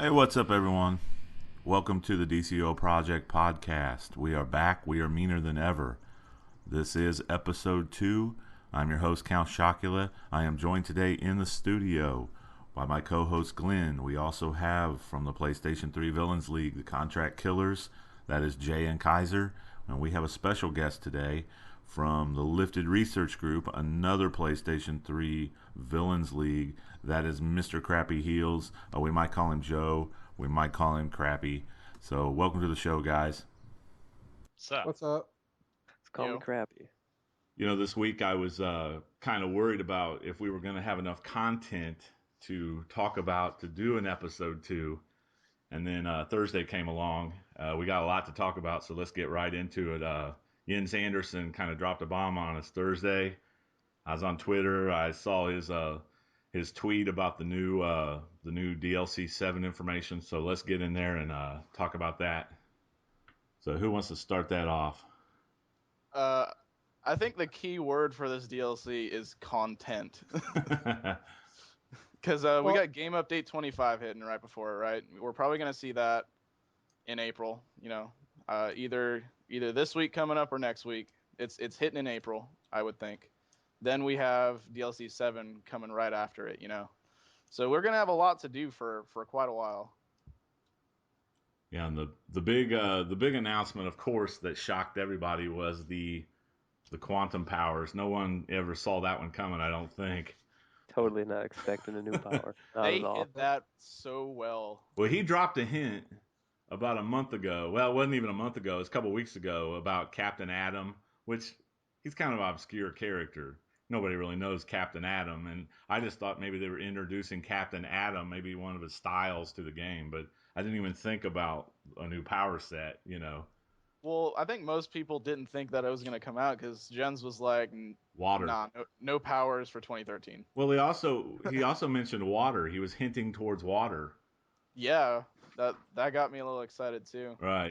Hey, what's up, everyone? Welcome to the DCUO Project Podcast. We are back. We are meaner than ever. This is episode 2. I'm your host, Count Chocula. I am joined today in the studio by my co host, Glenn. We also have from the PlayStation 3 Villains League, the Contract Killers. That is Jay and Kaiser. And we have a special guest today from the Lifted Research Group, another PlayStation 3 Villains League. That is Mr. Crappy Heels. We might call him Joe. We might call him Crappy. So, welcome to the show, guys. What's up? What's up? It's call me You? crappy. This week I was kind of worried about if we were going to have enough content to talk about to do an episode 2. And then Thursday came along. We got a lot to talk about, so let's get right into it. Jens Anderson kind of dropped a bomb on us Thursday. I was on Twitter. I saw his tweet about the new DLC 7 information. So let's get in there and talk about that. So who wants to start that off? Uh, I think the key word for this DLC is content. Because we Well, got Game Update 25 hitting right before it, right? We're probably going to see that in April, either this week coming up or next week. It's hitting in April, I would think. Then we have DLC 7 coming right after it. So we're going to have a lot to do for quite a while. Yeah, and the big announcement, of course, that shocked everybody was the quantum powers. No one ever saw that one coming, I don't think. Totally not expecting a new power. Not They at all. hit that so well. Well, he dropped a hint about a month ago. Well, it wasn't even a month ago. It was a couple weeks ago about Captain Atom, which he's kind of an obscure character. Nobody really knows Captain Atom, and I just thought maybe they were introducing Captain Atom, maybe one of his styles to the game, but I didn't even think about a new power set. Well, I think most people didn't think that it was going to come out because Jens was like, Water. nah, no powers for 2013. Well, he also mentioned water. He was hinting towards water. Yeah, that got me a little excited too. Right.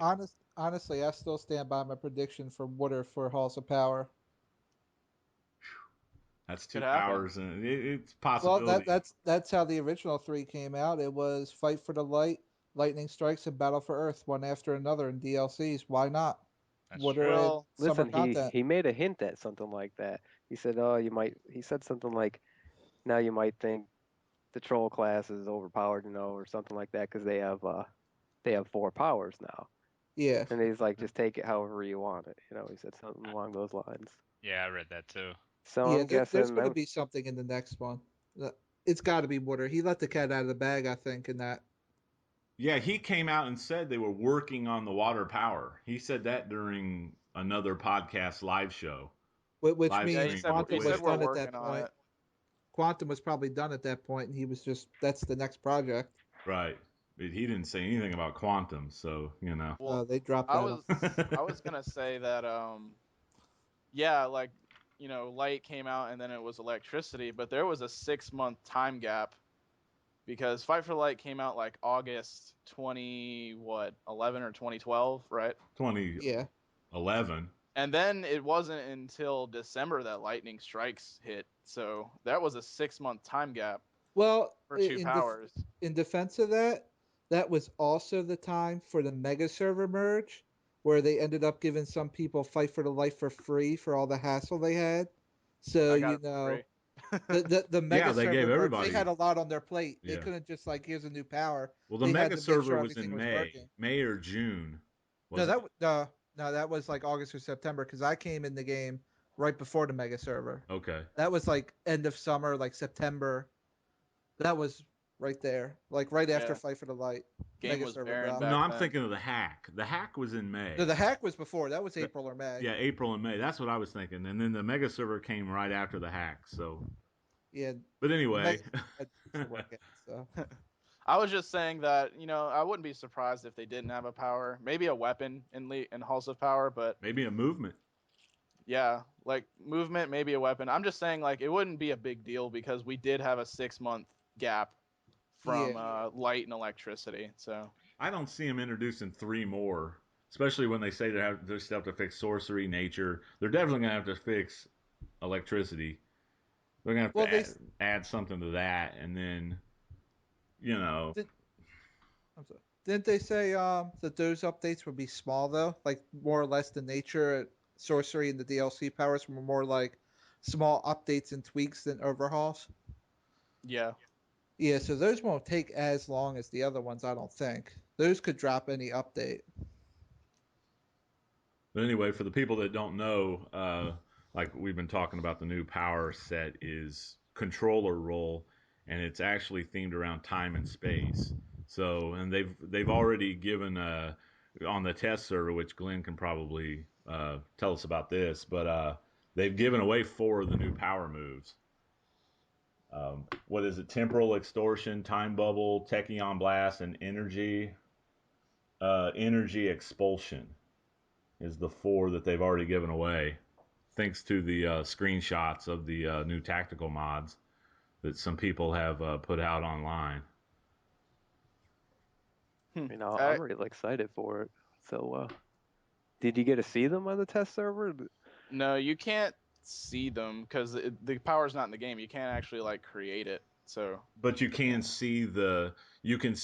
honestly, I still stand by my prediction for Water for Halls of Power. That's two Could happen. powers, and it's Well, that possibility. that's how the original three came out. It was Fight for the Light, Lightning Strikes, and Battle for Earth, one after another in DLCs. Why not? That's Water true. and Well, summer Listen, he content. he made a hint at something like that. He said, "Oh, you might." He said something like, "Now you might think the troll class is overpowered, or something like that, because they have four powers now." Yeah, And he's like, "Just take it however you want it." He said something along those lines. Yeah, I read that too. So yeah. I'm There's guessing going to be something in the next one. It's got to be Water. He let the cat out of the bag, I think, in that. Yeah, he came out and said they were working on the water power. He said that during another podcast live show, Which live Yeah, he means stream said on he Quantum said was Twitch. we're done at that working on point. it. Quantum was probably done at that point, and he was just that's the next project. Right. But he didn't say anything about quantum, so. Well, They dropped I that on. was I was gonna say that yeah, like light came out and then it was electricity, but there was a 6 month time gap because Fight for Light came out like August 11 or 2012, right? Yeah. 2011. And then it wasn't until December that Lightning Strikes hit. So that was a 6 month time gap Well, for two powers. in defense of that, that was also the time for the mega server merge, where they ended up giving some people Fight for the Life for free for all the hassle they had. So I got it for free. the Yeah, mega they gave server merge, they everybody. had a lot on their plate. They Yeah. couldn't just like here's a new power. Well, the They had mega to make server sure was everything in was May, working. May or June, No, wasn't it? no, that was like August or September because I came in the game right before the mega server. Okay. That was like end of summer, like September. That was right there, like right after Yeah, Fight for the Light. game Mega was server barren dropped. No, back I'm then. thinking of the hack. The hack was in No, May. the hack was before. That was That- April or May. yeah, April and May. That's what I was thinking. And then the mega server came right after the hack. Yeah, But the anyway, Mega had to work it. So I was just saying that I wouldn't be surprised if they didn't have a power, maybe a weapon in Halls of Power, but maybe a movement. yeah, like movement, maybe a weapon. I'm just saying like it wouldn't be a big deal because we did have a 6 month gap yeah, from light and electricity. So I don't see him introducing three more, especially when they say they still have to fix sorcery, nature. They're definitely going to have to fix electricity. They're going to well have to add something to that. And then, you know, the, I'm sorry. Didn't they say that those updates would be small though? Like more or less the nature sorcery and the DLC powers were more like small updates and tweaks than overhauls. Yeah. Yeah, so those won't take as long as the other ones, I don't think. Those could drop any update. But anyway, for the people that don't know, like we've been talking about, the new power set is controller role, and it's actually themed around time and space. So, and they've already given on the test server, which Glenn can probably tell us about this, but they've given away 4 of the new power moves. What is it? Temporal extortion, time bubble, tachyon blast, and energy expulsion is the 4 that they've already given away, thanks to the screenshots of the new tactical mods that some people have put out online. You know, I, I'm really excited for it. So, did you get to see them on the test server? no, you can't see them because the power's not in the game. You can't actually like create it. So But you can see The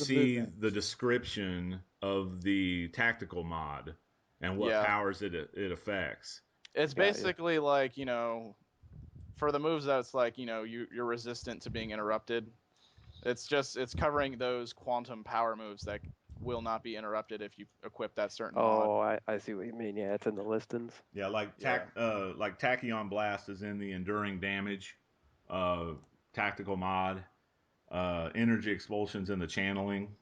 movement. the description of the tactical mod and what yeah, powers it affects. it's Got you. basically like for the moves that's like you're resistant to being interrupted. It's covering those quantum power moves that will not be interrupted if you equip that certain mod. Oh, I see what you mean. Yeah, it's in the listings. Yeah, Yeah. like tachyon blast is in the enduring damage uh, tactical mod. Energy expulsions in the channeling,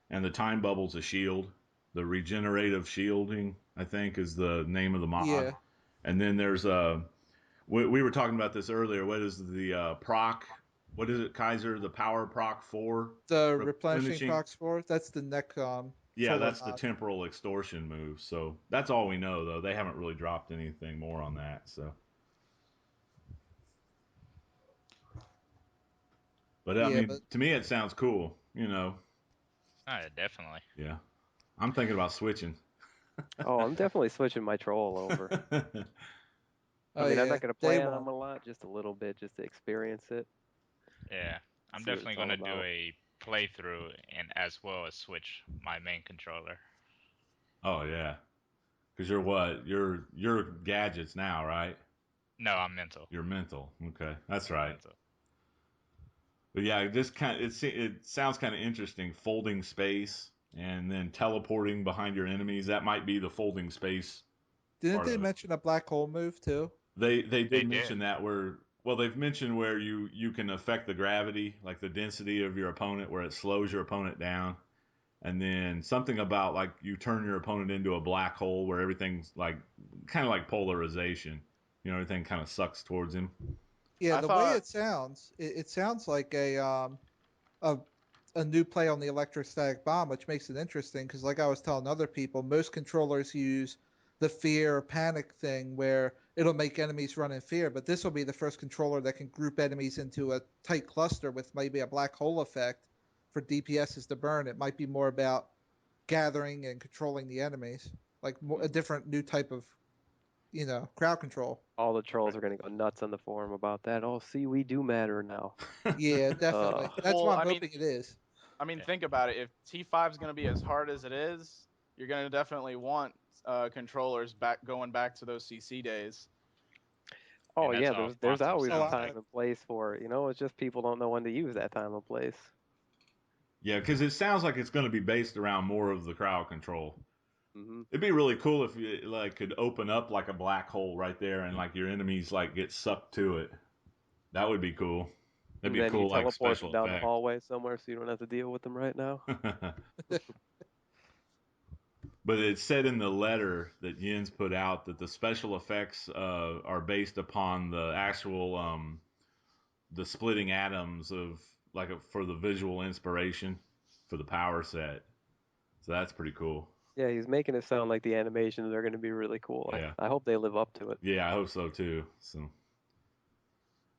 and the time bubble's a shield. The regenerative shielding, I think, is the name of the mod. Yeah, And then there's we were talking about this earlier. What is the proc? What is it, Kaiser? The power proc 4 the replenishing replenishing. proc spore, that's the neck Yeah, controller that's the mod. temporal extortion move. So that's all we know, though. They haven't really dropped anything more on that. So, but I Yeah, mean, but to me, it sounds cool. Definitely. Yeah, I'm thinking about switching. Oh, I'm definitely switching my troll over. I oh mean, I'm yeah, not gonna day play on them one. a lot, just a little bit, just to experience it, Yeah, I'm see what definitely it's all gonna do about. a playthrough and as well as switch my main controller. Oh yeah, because you're what? You're gadgets now, right? No, I'm mental. You're mental. Okay, that's I'm right. mental. But yeah, it sounds kind of interesting. Folding space and then teleporting behind your enemies. That might be the folding space Didn't part they of it. mention a black hole move too? They They did did. mention that where well they've mentioned where you can affect the gravity, like the density of your opponent, where it slows your opponent down, and then something about like you turn your opponent into a black hole where everything's like kind of like polarization. Everything kind of sucks towards him. Yeah, I the way thought it sounds, it sounds like a a new play on the electrostatic bomb, which makes it interesting because, like I was telling other people, most controllers use the fear or panic thing where it'll make enemies run in fear. But this will be the first controller that can group enemies into a tight cluster with maybe a black hole effect for DPSs to burn. It might be more about gathering and controlling the enemies, like a different new type of crowd control. All the trolls are gonna go nuts on the forum about that. Oh, see, we do matter now. Yeah, Uh, definitely. That's well, what I'm hoping it is. Yeah. think about it. If T5 is going to be as hard as it is, you're going to definitely want controllers going back to those CC days. oh And that's yeah, all there's quantum always Oh, a sounds time like. and place for it. It's just people don't know when to use that time and place. Yeah, because it sounds like it's going to be based around more of the crowd control. Hmm. It'd be really cool if you like could open up like a black hole right there, and like your enemies like get sucked to it. That would be cool. That'd And be a then you cool like teleport them special down the effect. hallway somewhere so you don't have to deal with them right now. But it said in the letter that Yin's put out that the special effects are based upon the actual the splitting atoms of like for the visual inspiration for the power set. So that's pretty cool. Yeah, he's making it sound like the animations are going to be really cool. Yeah, I hope they live up to it. yeah, I hope so too. So,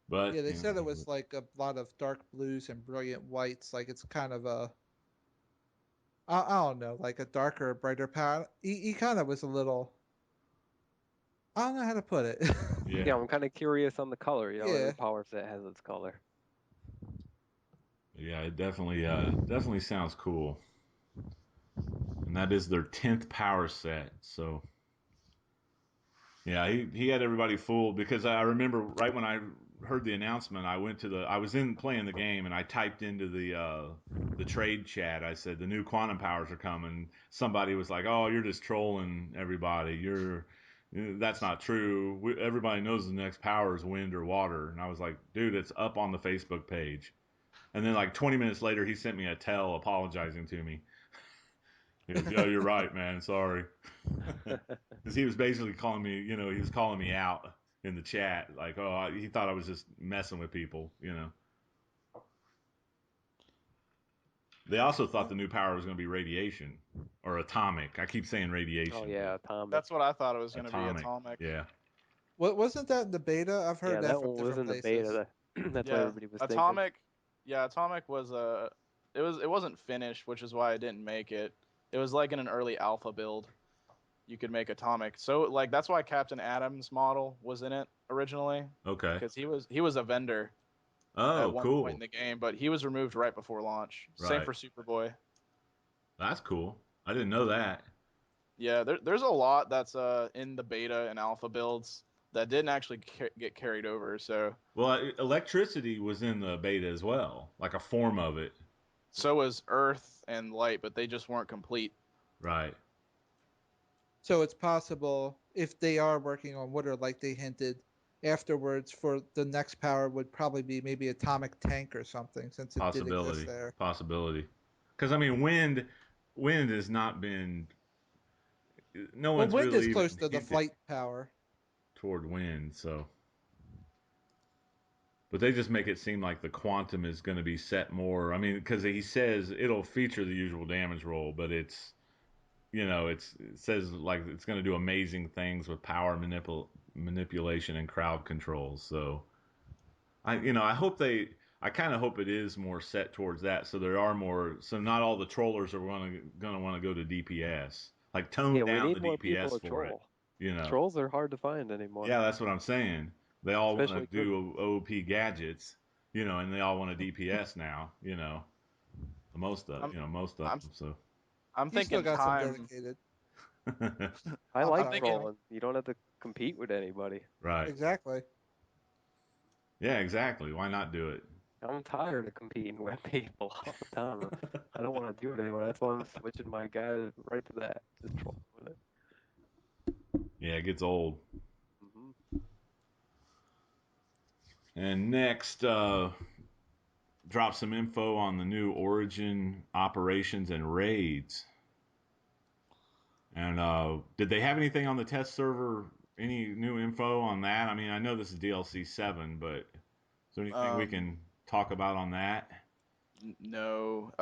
but Yeah, they said it was like a lot of dark blues and brilliant whites. Like it's kind of I don't know, like a darker, brighter palette. He kind of was a little. I don't know how to put it. yeah, Yeah, I'm kind of curious on the color. Every Yeah, power set has its color. yeah, it definitely definitely sounds cool. and that is their 10th power set. So yeah, he had everybody fooled because I remember right when I heard the announcement, I was in playing the game and I typed into the trade chat. I said the new quantum powers are coming. Somebody was like, "Oh, you're just trolling everybody. That's not true. Everybody knows the next power is wind or water." And I was like, "Dude, it's up on the Facebook page." And then like 20 minutes later, he sent me a tell apologizing to me. He goes, "Yeah, you're right, man. Sorry." Because he was basically calling me, he was calling me out in the chat, like, oh, he thought I was just messing with people. They also thought the new power was going to be radiation or atomic. I keep saying radiation. Oh yeah, atomic. That's what I thought it was going to be, atomic. Yeah. What wasn't that in the beta? I've heard Yeah, that that from one was different in the places. beta. That's what Yeah, everybody was thinking. atomic. Yeah, atomic was it wasn't finished, which is why I didn't make it. It was like in an early alpha build. You could make atomic. So like that's why Captain Adam's model was in it originally, Okay. because he was a vendor at Oh, one cool. point in the game, but he was removed right before launch. Same Right. for Superboy. That's cool. I didn't know that. Yeah, there's a lot that's in the beta and alpha builds that didn't actually get carried over. So Well, electricity was in the beta as well, like a form of it. so was Earth and Light, but they just weren't complete. Right. So it's possible if they are working on water, like they hinted afterwards, for the next power would probably be maybe atomic tank or something, since it did exist there. Possibility. Because I mean, wind has not been. No Well, one's wind really is even close to the hinted flight power. toward wind. So, but they just make it seem like the quantum is going to be set more. I mean, because he says it'll feature the usual damage roll, but it says like it's going to do amazing things with power manipulation and crowd control. So I hope I kind of hope it is more set towards that. So there are more. So not all the trollers are gonna want to go to DPS. Like tone Yeah, we down need the more people DPS to for it. troll. You know. Trolls are hard to find anymore. Yeah, that's what I'm saying. They all want to Especially do OP gadgets. And they all want a DPS now. Most of I'm most of I'm them. So. I'm You still thinking got some time. dedicated. I I'm like I'm sorry. thinking trolling. You don't have to compete with anybody. Right. Exactly. Yeah, exactly. Why not do it? I'm tired of competing with people all the time. I don't want to do it anymore. That's why I'm switching my guy right to that. Just troll with it. Yeah, it gets old. Hmm. And next, drop some info on the new Origin operations and raids. And did they have anything on the test server? Any new info on that? I mean, I know this is DLC 7, but is there anything we um can talk about on that? no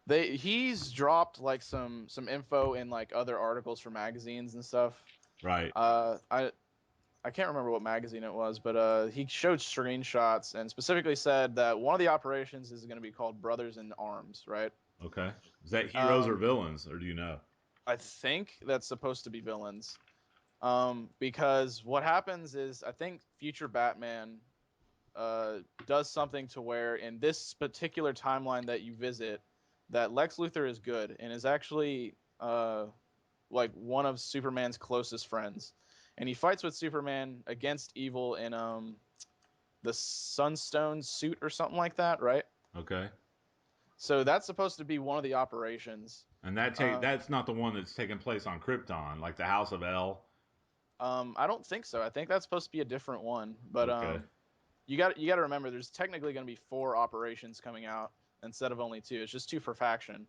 he's dropped like some info in like other articles for magazines and stuff. Right. I can't remember what magazine it was, but he showed screenshots and specifically said that one of the operations is going to be called Brothers in Arms, right? Okay. Is that heroes or Um, villains, or do you know? I think that's supposed to be villains. Because what happens is I think future Batman does something to where in this particular timeline that you visit, that Lex Luthor is good and is actually like one of Superman's closest friends, and he fights with Superman against evil in the Sunstone suit or something like that, right? Okay. So that's supposed to be one of the operations. And Um, that's not the one that's taking place on Krypton, like the House of L. I don't think so. I think that's supposed to be a different one. But Okay. you got to remember, there's technically going to be 4 operations coming out instead of only 2. It's just 2 for faction.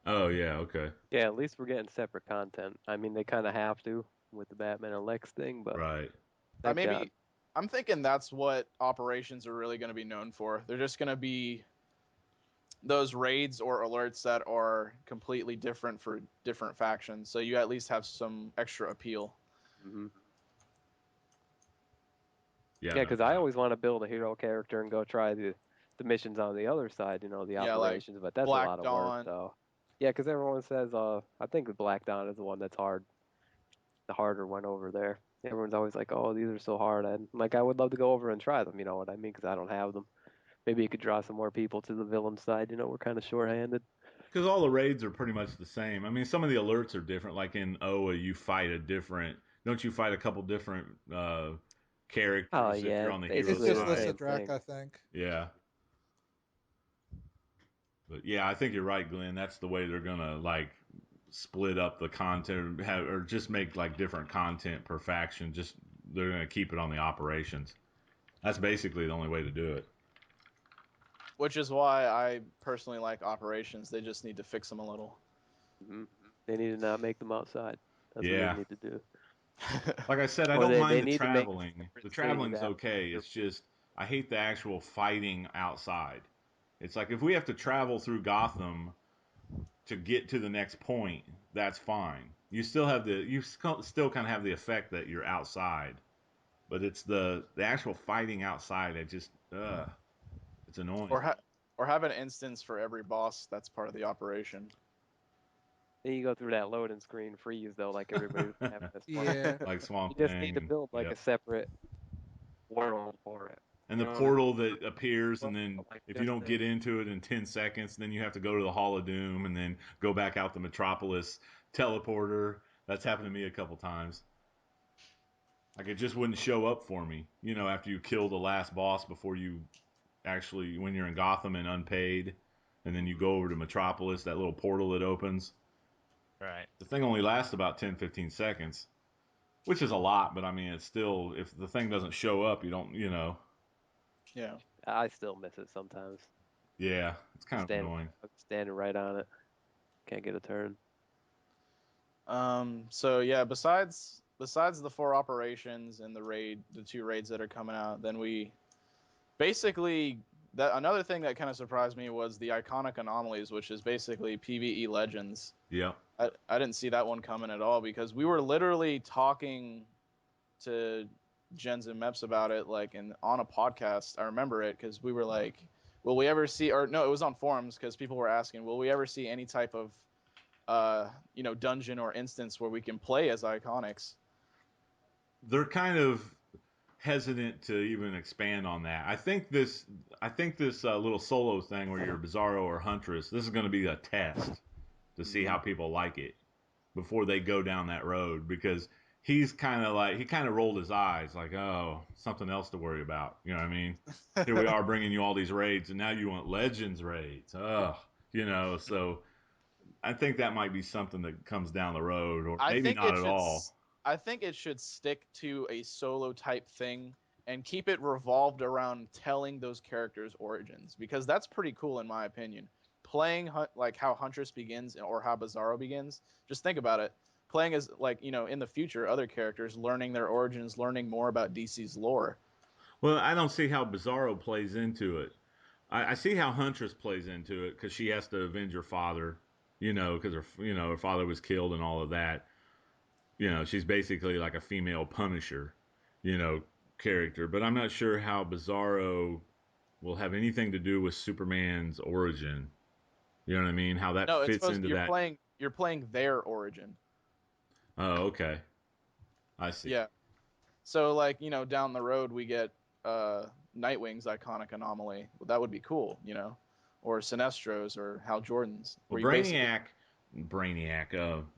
Oh yeah. Okay. Yeah, at least we're getting separate content. I mean, they kind of have to with the Batman and Lex thing, but Right. thank God. Maybe I'm thinking that's what operations are really going to be known for. They're just going to be those raids or alerts that are completely different for different factions. So you at least have some extra appeal. Hmm. Yeah. Yeah, No because I doubt. always want to build a hero character and go try the missions on the other side, the Yeah, like operations, but that's a Black lot of work, Dawn. though. Yeah, because everyone says, I think the Black Dawn is the one that's hard, the harder one over there. Everyone's always like, oh, these are so hard. And like, I would love to go over and try them, you know what I mean? Because I don't have them. Maybe you could draw some more people to the villain side, we're kind of short-handed. Because all the raids are pretty much the same. I mean, some of the alerts are different. Like in OA, you fight a different. Don't you fight a couple different Oh characters if you're yeah, on the hero It's basically just the side? same Lysithrak, thing. I think. Yeah. But yeah, I think you're right, Glenn. That's the way they're gonna like split up the content, or just make like different content per faction. Just they're gonna keep it on the operations. That's basically the only way to do it. Which is why I personally like operations. They just need to fix them a little. Hmm. They need to not make them outside. That's what they Yeah. need to do. Like I said, I Or don't they mind the need to make traveling. The different cities traveling's okay. after. It's just I hate the actual fighting outside. It's like if we have to travel through Gotham to get to the next point, that's fine. You still kind of have the effect that you're outside, but it's the actual fighting outside. It's annoying. or ha- or have an instance for every boss that's part of the operation. Then you go through that loading screen freeze though, like everybody was having this fun. Yeah. Like You Swamp just need Thing, to and build like yeah, a separate world for it. and You the know what I mean? portal that appears, and then Like if you just don't get into it in 10 seconds, then you have to go to the Hall of Doom, and then go back out the Metropolis teleporter. That's happened to me a couple times. Like it just wouldn't show up for me, after you kill the last boss before you actually, when you're in Gotham and unpaid, and then you go over to Metropolis, that little portal that opens. Right. The thing only lasts about 10, 15 seconds, which is a lot, but I mean, it's still, if the thing doesn't show up, you don't. Yeah. I still miss it sometimes. Yeah, it's kind of Stand, annoying. standing right on it. Can't get a turn. So yeah, besides the 4 operations and the 2 raids that are coming out, then we basically that another thing that kind of surprised me was the iconic anomalies, which is basically PvE legends. Yeah. I didn't see that one coming at all because we were literally talking to Jens and Meps about it on a podcast. I remember it because we were like, will we ever see, or no, it was on forums because people were asking, will we ever see any type of dungeon or instance where we can play as iconics? They're kind of hesitant to even expand on that. I think this little solo thing where you're Bizarro or Huntress, this is going to be a test to see how people like it before they go down that road, because he kind of rolled his eyes like, oh, something else to worry about. You know what I mean? Here we are bringing you all these raids, and now you want Legends raids. Ugh, so I think that might be something that comes down the road, or I maybe think not it at should. all. I think it should stick to a solo type thing and keep it revolved around telling those characters' origins, because that's pretty cool in my opinion. Playing like how Huntress begins or how Bizarro begins. Just think about it. Playing as in the future, other characters, learning their origins, learning more about DC's lore. Well, I don't see how Bizarro plays into it. I see how Huntress plays into it because she has to avenge her father, because her father was killed and all of that. She's basically like a female Punisher, you know, character. But I'm not sure how Bizarro will have anything to do with Superman's origin. You know what I mean? How that No, it's fits supposed into you're that. playing their origin. Oh, okay. I see. Yeah. So down the road we get Nightwing's iconic anomaly. Well, that would be cool, or Sinestro's or Hal Jordan's, Well, where you basically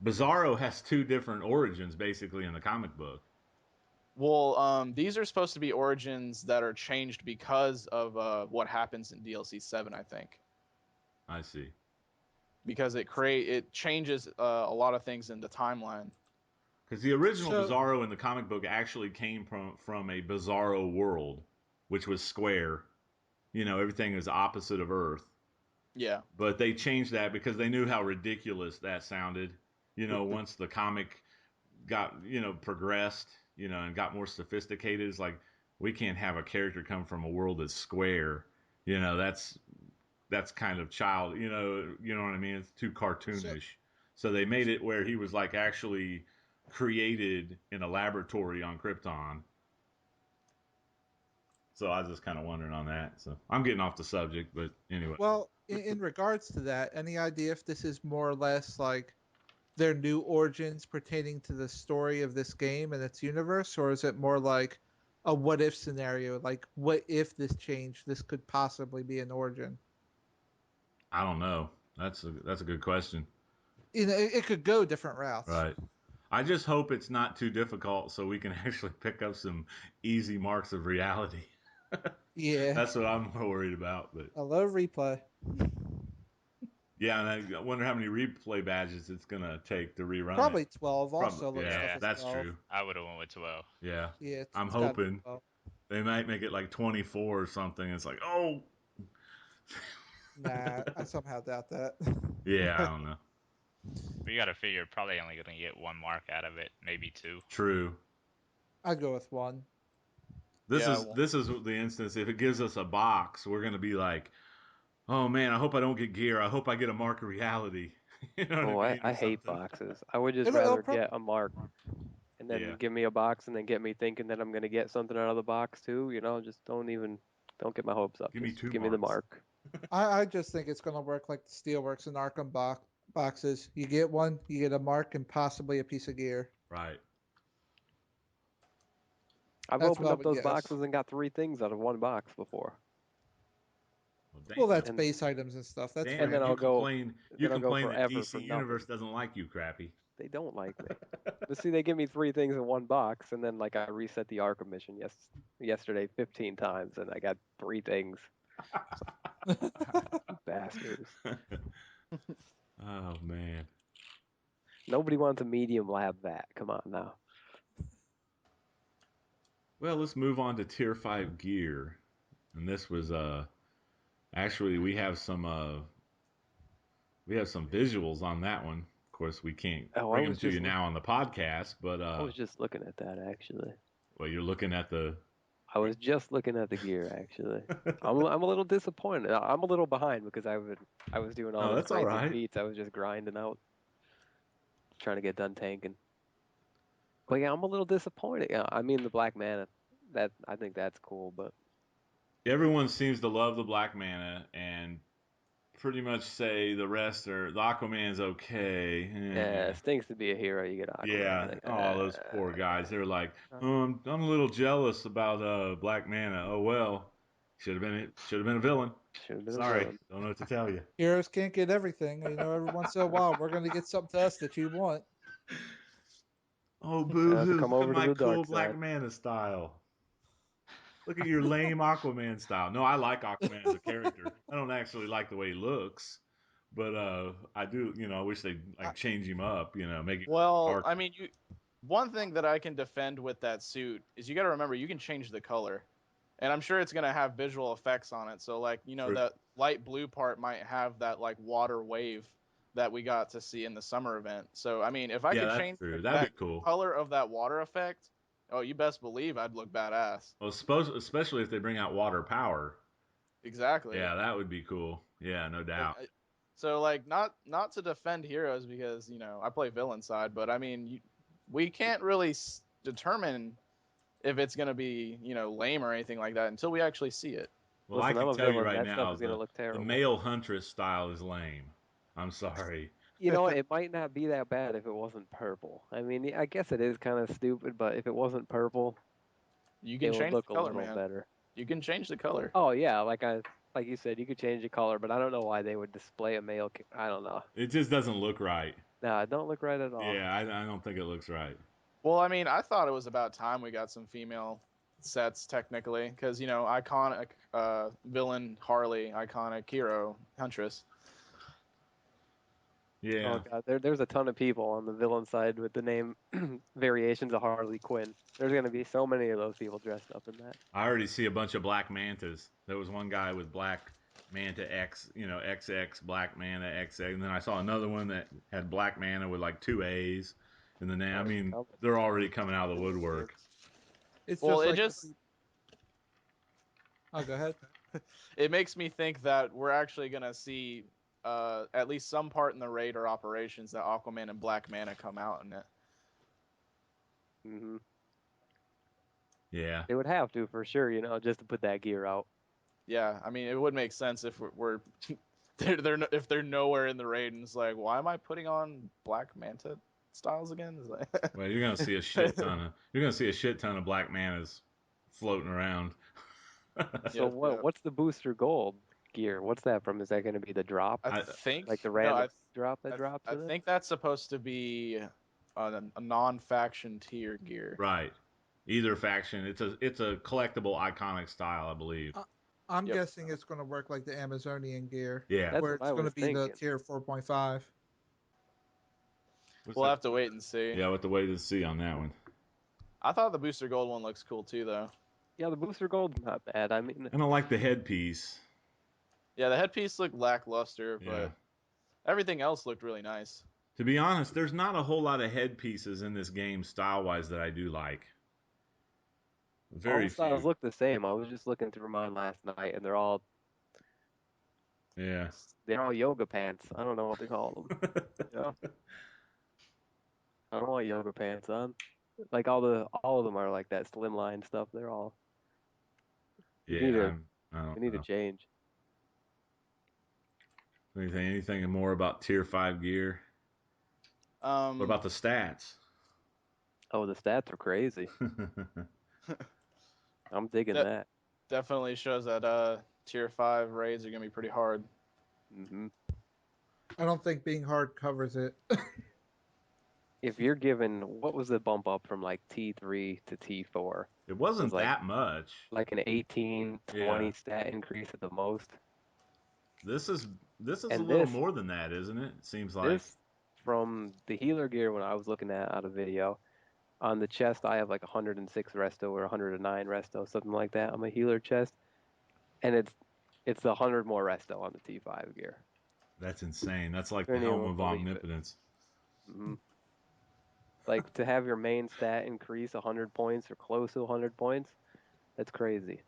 Bizarro has two different origins basically in the comic book. these are supposed to be origins that are changed because of what happens in DLC 7, I think, I see. because it changes a lot of things in the timeline. Because the original So Bizarro in the comic book actually came from a Bizarro world, which was square. Everything is opposite of Earth. Yeah. But they changed that because they knew how ridiculous that sounded. Once the comic got, progressed, and got more sophisticated, it's like we can't have a character come from a world that's square. That's kind of you know what I mean? It's too so cartoonish. So they made it where he was like actually created in a laboratory on Krypton. So I was just kind of wondering on that. So I'm getting off the subject, but anyway. well, in regards to that, any idea if this is more or less like their new origins pertaining to the story of this game and its universe, or is it more like a what if scenario? Like, what if this changed? This could possibly be an origin. I don't know. That's a good question. You know, it could go different routes. Right. I just hope it's not too difficult so we can actually pick up some easy marks of reality. Yeah. That's what I'm worried about. But I love replay. yeah, and I wonder how many replay badges it's gonna take to rerun Probably it. 12. Probably, Also, looks yeah, stuff Yeah, is that's 12. true. I would have went with 12. Yeah, Yeah, I'm it's gotta be hoping 12. they might make it like 24 or something. It's like, oh, Nah, I somehow doubt that. yeah, I don't know. But you got to figure you're probably only going to get 1 mark out of it, maybe 2. True. I'd go with 1. This Yeah, is this is the instance. If it gives us a box, we're gonna be like, oh man, I hope I don't get gear. I hope I get a mark of reality. You know what I Oh, mean, or I hate something. boxes. I would just It'll rather probably. get a mark and then Yeah. give me a box and then get me thinking that I'm gonna get something out of the box too. Just don't get my hopes up. Give me Just 2 give me the marks. mark. I just think it's gonna work like the Steelworks and Arkham boxes. You get one, you get a mark, and possibly a piece of gear. Right. I've That's what opened I up would those guess. boxes and got 3 things out of one box before. Well, Well, damn. that's And base items and stuff. That's Damn, and fine. then and you I'll go complain. You then I'll go complain that forever DC for Universe nothing. doesn't like you, Crappy. They don't like me. But see, they give me 3 things in one box, and then like I reset the Arkham mission yesterday 15 times, and I got 3 things. You bastards! Oh man. Nobody wants a medium lab vat. Come on now. Well, let's move on to Tier 5 gear. And this was actually we have some visuals on that one. Of course, we can't Oh, bring them to you now on the podcast, but I was just looking at that actually. well, you're looking at the I was just looking at the gear actually. I'm a little disappointed. I'm a little behind because I was doing all No, this that's all crazy right. feats. I was just grinding out, trying to get done tanking. But yeah, I'm a little disappointed. Yeah, I mean the black mana. That I think that's cool, but Everyone seems to love the Black Mana and pretty much say the rest are the Aquaman's okay. yeah, stinks to be a hero. You get Aquaman. Yeah. Like, Oh, those poor guys. They're like, I'm a little jealous about Black Mana. Oh well, should have been a villain. should have been a Sorry, villain. don't know what to tell you. Heroes can't get everything. You know, every once in a while, we're gonna get something to us that you want. Oh, boo Have to hoo! come Look at over to my the cool dark Black side. Mana style. Look at your lame Aquaman style. No, I like Aquaman as a character. I don't actually like the way he looks, but I do. I wish they'd I, like change him up. Make him well, dark. I mean, one thing that I can defend with that suit is you got to remember you can change the color, and I'm sure it's gonna have visual effects on it. So like True. that light blue part might have that like water wave that we got to see in the summer event. So I mean, if I Yeah, could that's change true. That'd that be cool. color of that water effect, oh, you best believe I'd look badass. Well, suppose especially if they bring out water power. Exactly. Yeah, that would be cool. Yeah, no doubt. So like not to defend heroes because I play villain side, but I mean we can't really determine if it's gonna be lame or anything like that until we actually see it. Well, I Listen, I'm can a tell you villain. right That stuff now, is gonna look the terrible. male huntress style is lame. I'm sorry. You know, it might not be that bad if it wasn't purple. I mean, I guess it is kind of stupid, but if it wasn't purple, You it can would change look the a color, little man. better. You can change the color. Oh yeah, like you said, you could change the color, but I don't know why they would display a male. I don't know. It just doesn't look right. Nah, it don't look right at all. Yeah, I don't think it looks right. Well, I mean, I thought it was about time we got some female sets technically, because iconic villain Harley, iconic hero Huntress. Oh Yeah. god, there's a ton of people on the villain side with the name variations of Harley Quinn. There's gonna be so many of those people dressed up in that. I already see a bunch of black mantas. There was one guy with black manta X, XX black manta XX, and then I saw another one that had black manta with like two A's in the name. I Harley mean, Quinn. they're already coming out of the woodwork. It's Well, just it like just Oh, go ahead. it makes me think that we're actually gonna see at least some part in the raid or operations that Aquaman and Black Manta come out in it. Hmm. Yeah. They would have to for sure, just to put that gear out. Yeah, I mean, it would make sense if we're if they're nowhere in the raid and it's like, why am I putting on Black Manta styles again? It's like, Well, you're gonna see a shit ton of black manas floating around. So yeah. what's the booster gold? gear. What's that from? Is that going to be the drop? I I- think Like the no, random drop that I, drops I in it? think that's supposed to be a non-faction tier gear. Right. Either faction. It's a collectible iconic style, I believe. I'm Yep. guessing it's going to work like the Amazonian gear, Yeah. That's where what it's I going was to be the thinking. tier 4.5. What's We'll that? have to wait and see. Yeah, we'll have to wait to see on that one. I thought the booster gold one looks cool too, though. Yeah, the booster gold's not bad. I mean, I don't like the headpiece. Yeah, the headpiece looked lackluster, Yeah. but everything else looked really nice. To be honest, there's not a whole lot of headpieces in this game style-wise that I do like. all Very the styles few. look the same. I was just looking through mine last night, and Yeah. they're all yoga pants. I don't know what they call them. Yeah, I don't want yoga pants on. Like all of them are like that slimline stuff. They're all they need Yeah, a I they don't need a know. change. Anything more about Tier 5 gear? What Um, about the stats? Oh, the stats are crazy. I'm digging de- that. definitely shows that tier 5 raids are gonna be pretty hard. hmm I don't think being hard covers it. If you're given, what was the bump up from like T3 to T4? It Was wasn't that much. like an 18, 20 Yeah. stat increase at the most. This is a And little more than that, isn't it? It seems like. this from the healer gear when I was looking at a video on the chest, I have like 106 resto or 109 resto, something like that on my healer chest, and it's 100 more resto on the T5 gear. That's insane. That's like the Couldn't Helm even of believe it. Omnipotence. hmm Like to have your main stat increase 100 points or close to 100 points, that's crazy.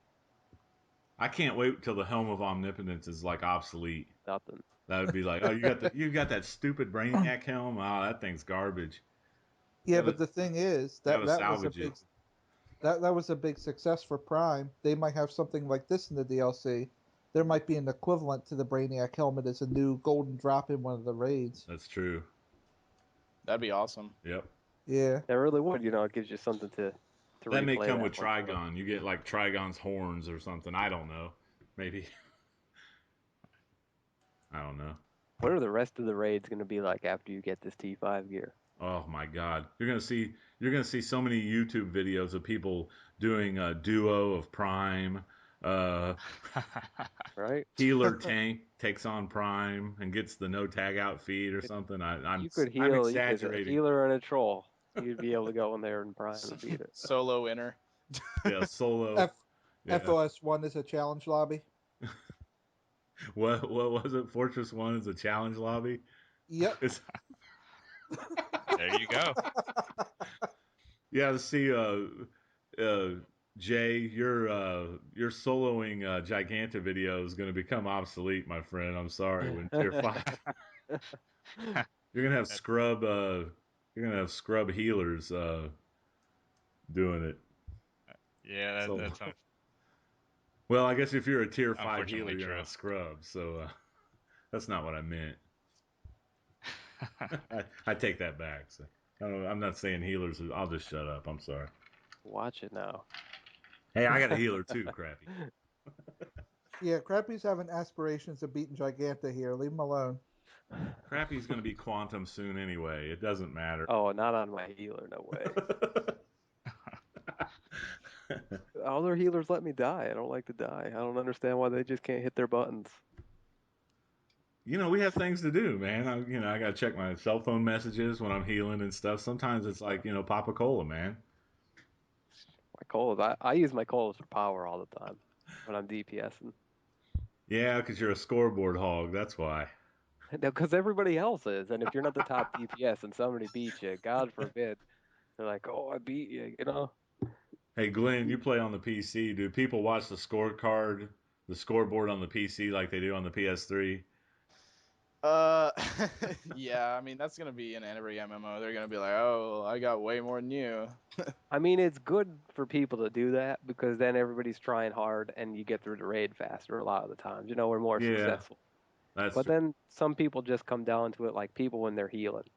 I can't wait till the Helm of Omnipotence is like obsolete. Nothing. That would be like, oh, you got that stupid Brainiac helm. Oh, that thing's garbage. Yeah, Gotta but the thing is gotta that was a salvage it. big that was a big success for Prime. They might have something like this in the DLC. There might be an equivalent to the Brainiac helmet as a new golden drop in one of the raids. That's true. That'd be awesome. Yep. Yeah. It really would, it gives you something to That may replay come that with one for. Trigon. You get like Trigon's horns or something. I don't know. Maybe. I don't know. What are the rest of the raids going to be like after you get this T5 gear? Oh my God. You're gonna see so many YouTube videos of people doing a duo of Prime. Uh, Right? Healer tank takes on Prime and gets the no tag out feed or It, something. I'm you could a exaggerating. healer and a troll. You'd be able to go in there and prime and beat it. Solo winner. Yeah, solo. F Yeah. FOS1 is a challenge lobby. What was it? Fortress One is a challenge lobby. Yep. It's There you go. yeah. To see uh Jay, your soloing Giganta video is going to become obsolete, my friend. I'm sorry. When Tier 5, you're gonna have That, scrub healers doing it. yeah, So that's well, I guess if you're a Tier 5 healer, unfortunately you're true. not scrub. So that's not what I meant. I take that back. So I'm not saying healers. I'll just shut up. I'm sorry. Watch it now. Hey, I got a healer too, Crappy. Yeah, Crappy's having aspirations of beating Giganta here. Leave him alone. Crappy's going to be Quantum soon anyway. It doesn't matter. Oh, not on my healer, no way. Other healers let me die. I don't like to die. I don't understand why they just can't hit their buttons. We have things to do, man. I got to check my cell phone messages when I'm healing and stuff. Sometimes it's like, Papa Cola, man. My colas, I use my colas for power all the time when I'm DPSing. Yeah, because you're a scoreboard hog. That's why. Because everybody else is, and if you're not the top DPS and somebody beats you, God forbid, they're like, "Oh, I beat you." Hey, Glenn, you play on the PC. Do people watch the scoreboard on the PC like they do on the PS3? Uh, yeah. I mean, that's gonna be in every MMO. They're gonna be like, "Oh, I got way more than you." I mean, it's good for people to do that because then everybody's trying hard and you get through the raid faster a lot of the times. We're more Yeah, successful. that's But true. then some people just come down to it like people when they're healing.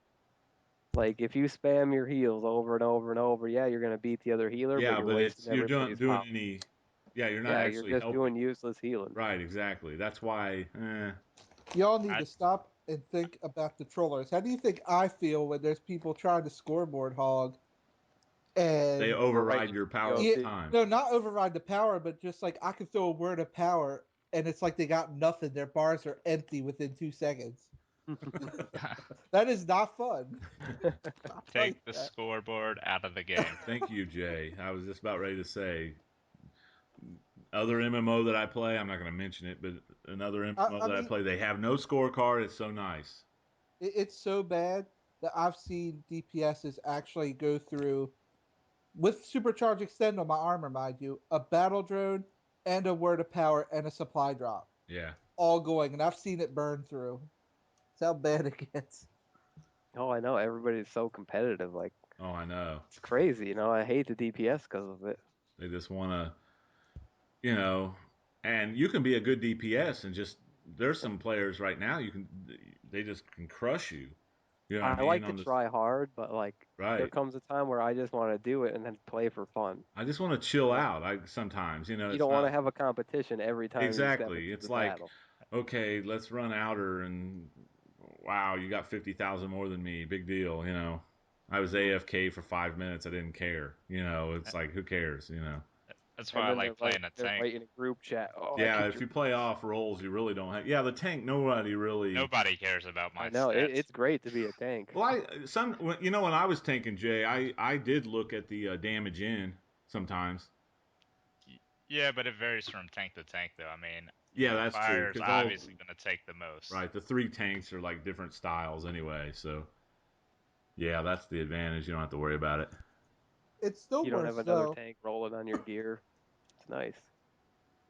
Like if you spam your heals over and over and over, yeah, you're gonna beat the other healer, but Yeah, you're but wasting you're everybody's doing power. Yeah, you're not Yeah, actually you're just helping. doing useless healing. Right, exactly. That's why. Y'all need I- to stop and think about the trollers. How do you think I feel when there's people trying to scoreboard hog They and override Overwriting your power yeah, of POT. time. no, not override the power, but just like I can throw a word of power and it's like they got nothing. Their bars are empty within 2 seconds. That is not fun. I'll tell you Take the that. scoreboard out of the game. Thank you, Jay. I was just about ready to say other MMO that I play. I'm not going to mention it, but another MMO I that I mean, play, they have no scorecard. It's so nice. it's so bad that I've seen DPSs actually go through with supercharge extend on my armor, mind you, a battle drone and a word of power and a supply drop, Yeah. all going, and I've seen it burn through. That's how bad it gets. Oh, I know. Everybody's so competitive. Like, Oh, I know. it's crazy. I hate the DPS because of it. They just want to, you know, and you can be a good DPS and just there's some players right now they just can crush you. You know what I I mean? like to On this, try hard, but like, there right. comes a time where I just want to do it and then play for fun. I just want to chill You know, out. I sometimes, you it's don't want to not have a competition every time you step exactly. into It's the like, battle. okay, let's run outer and wow, you got 50,000 more than me. Big deal. I was Hmm. AFK for 5 minutes. I didn't care. It's like, who cares? That's why And I then like playing a they're tank. writing a group chat. Oh, I Yeah, kicked if your you play ass. off roles, you really don't have. Yeah, the tank, nobody really. Nobody cares about my I know stats. it's great to be a tank. Well, when I was tanking Jay, I did look at the damage in sometimes. Yeah, but it varies from tank to tank, though. I mean, Yeah, the that's true. fire's Because obviously going to take the most. right, the three tanks are like different styles anyway. So yeah, that's the advantage. You don't have to worry about it. It's still You don't have worse another though. tank rolling on your gear. It's nice.